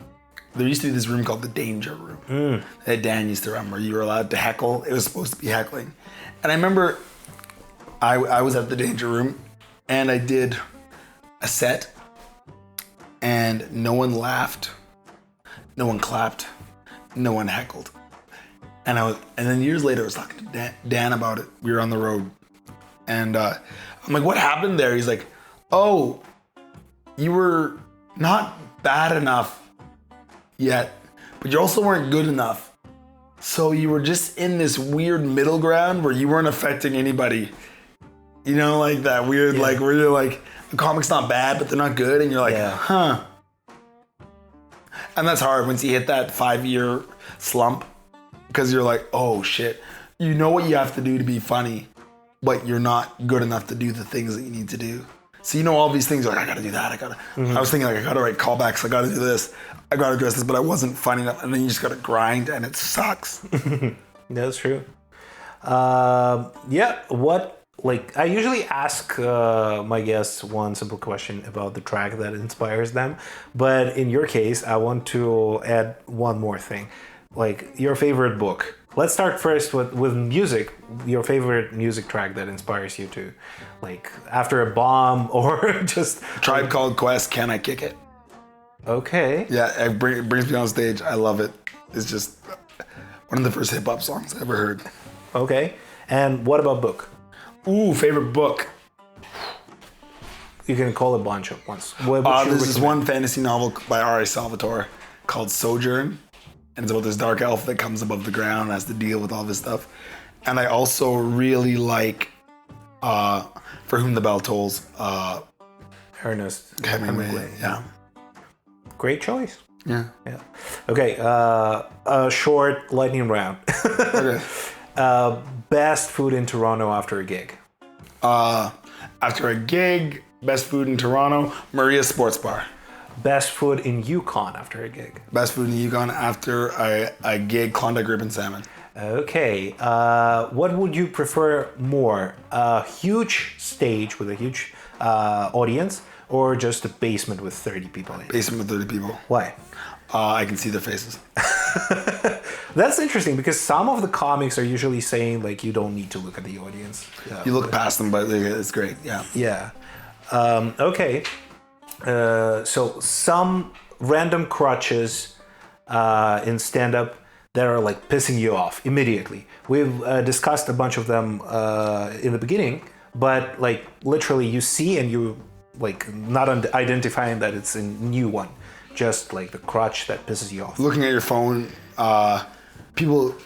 [SPEAKER 2] there used to be this room called the Danger Room that Dan used to run, where you were allowed to heckle. It was supposed to be heckling. And I remember I was at the Danger Room and I did a set and no one laughed, no one clapped, no one heckled. And then years later I was talking to Dan about it. We were on the road and I'm like, what happened there? He's like, oh, you were not bad enough yet, but you also weren't good enough. So you were just in this weird middle ground where you weren't affecting anybody. You know, like that weird, like where you're like, the comic's not bad, but they're not good. And you're like, huh. And that's hard once you hit that 5-year slump, because you're like, oh shit. You know what you have to do to be funny, but you're not good enough to do the things that you need to do. So you know all these things, you're like, I gotta do that, I was thinking like, I gotta write callbacks, I gotta do this, I gotta address this, but I wasn't funny enough, and then you just gotta grind, and it sucks.
[SPEAKER 1] That's true. Yeah. What, like, I usually ask my guests one simple question about the track that inspires them. But in your case, I want to add one more thing. Like, your favorite book. Let's start first with music. Your favorite music track that inspires you to, like, after a bomb or just...
[SPEAKER 2] Tribe Called Quest, Can I Kick It?
[SPEAKER 1] Okay.
[SPEAKER 2] Yeah, it brings me on stage. I love it. It's just one of the first hip hop songs I ever heard.
[SPEAKER 1] Okay. And what about book?
[SPEAKER 2] Ooh, favorite book.
[SPEAKER 1] You can call a bunch at once.
[SPEAKER 2] This is one fantasy novel by R.A. Salvatore called Sojourn. And it's about this dark elf that comes above the ground and has to deal with all this stuff. And I also really like For Whom the Bell Tolls.
[SPEAKER 1] Ernest
[SPEAKER 2] Hemingway. Yeah.
[SPEAKER 1] Great choice.
[SPEAKER 2] Yeah.
[SPEAKER 1] Yeah. Okay. A short lightning round.
[SPEAKER 2] Okay.
[SPEAKER 1] Best food in Toronto after a gig.
[SPEAKER 2] After a gig, best food in Toronto, Maria's Sports Bar.
[SPEAKER 1] Best food in Yukon after a gig.
[SPEAKER 2] Best food in the Yukon after a gig, Klondike rib and salmon.
[SPEAKER 1] Okay. What would you prefer more? A huge stage with a huge audience, or just a basement with 30 people in it?
[SPEAKER 2] Basement with 30 people.
[SPEAKER 1] Why?
[SPEAKER 2] I can see their faces.
[SPEAKER 1] That's interesting because some of the comics are usually saying like you don't need to look at the audience.
[SPEAKER 2] You look past them, but it's great. Yeah.
[SPEAKER 1] Yeah. Okay. So some random crutches in stand-up that are like pissing you off immediately. We've discussed a bunch of them in the beginning, but like literally you see and you like not identifying that it's a new one. Just like the crutch that pisses you off.
[SPEAKER 2] Looking at your phone, people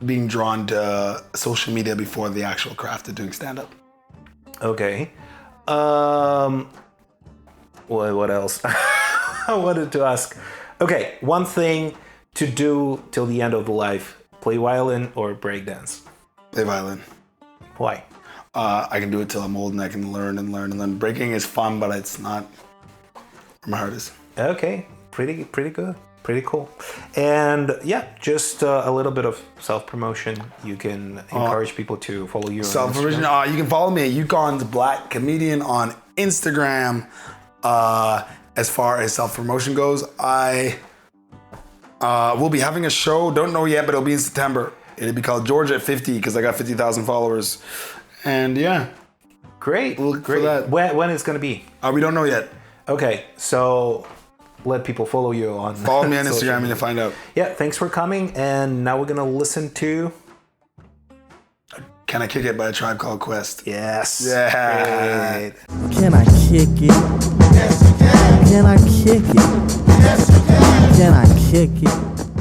[SPEAKER 2] being drawn to social media before the actual craft of doing stand-up.
[SPEAKER 1] Okay. What else? I wanted to ask. Okay, one thing to do till the end of the life: play violin or breakdance.
[SPEAKER 2] Play violin.
[SPEAKER 1] Why?
[SPEAKER 2] I can do it till I'm old and I can learn and learn and learn. Breaking is fun, but it's not where my heart is.
[SPEAKER 1] Okay, pretty good, pretty cool. And yeah, just a little bit of self-promotion. You can encourage people to follow you on
[SPEAKER 2] Self-promotion.
[SPEAKER 1] Instagram.
[SPEAKER 2] You can follow me at Yukon's Black Comedian on Instagram. As far as self-promotion goes, I will be having a show. Don't know yet, but it'll be in September. It'll be called Georgia at 50 because I got 50,000 followers. And yeah.
[SPEAKER 1] Great.
[SPEAKER 2] We'll look
[SPEAKER 1] great.
[SPEAKER 2] for that.
[SPEAKER 1] When it's going to be?
[SPEAKER 2] We don't know yet.
[SPEAKER 1] Okay, so let people follow you on
[SPEAKER 2] Follow me on
[SPEAKER 1] social
[SPEAKER 2] Instagram and
[SPEAKER 1] media.
[SPEAKER 2] you'll find out.
[SPEAKER 1] Yeah, thanks for coming. And now we're going to listen to...
[SPEAKER 2] Can I Kick It by a Tribe Called Quest?
[SPEAKER 1] Yes.
[SPEAKER 2] Yeah.
[SPEAKER 1] Great.
[SPEAKER 4] Can I kick it? Yes, you can. Can I kick it? Yes, you can. Can I kick it?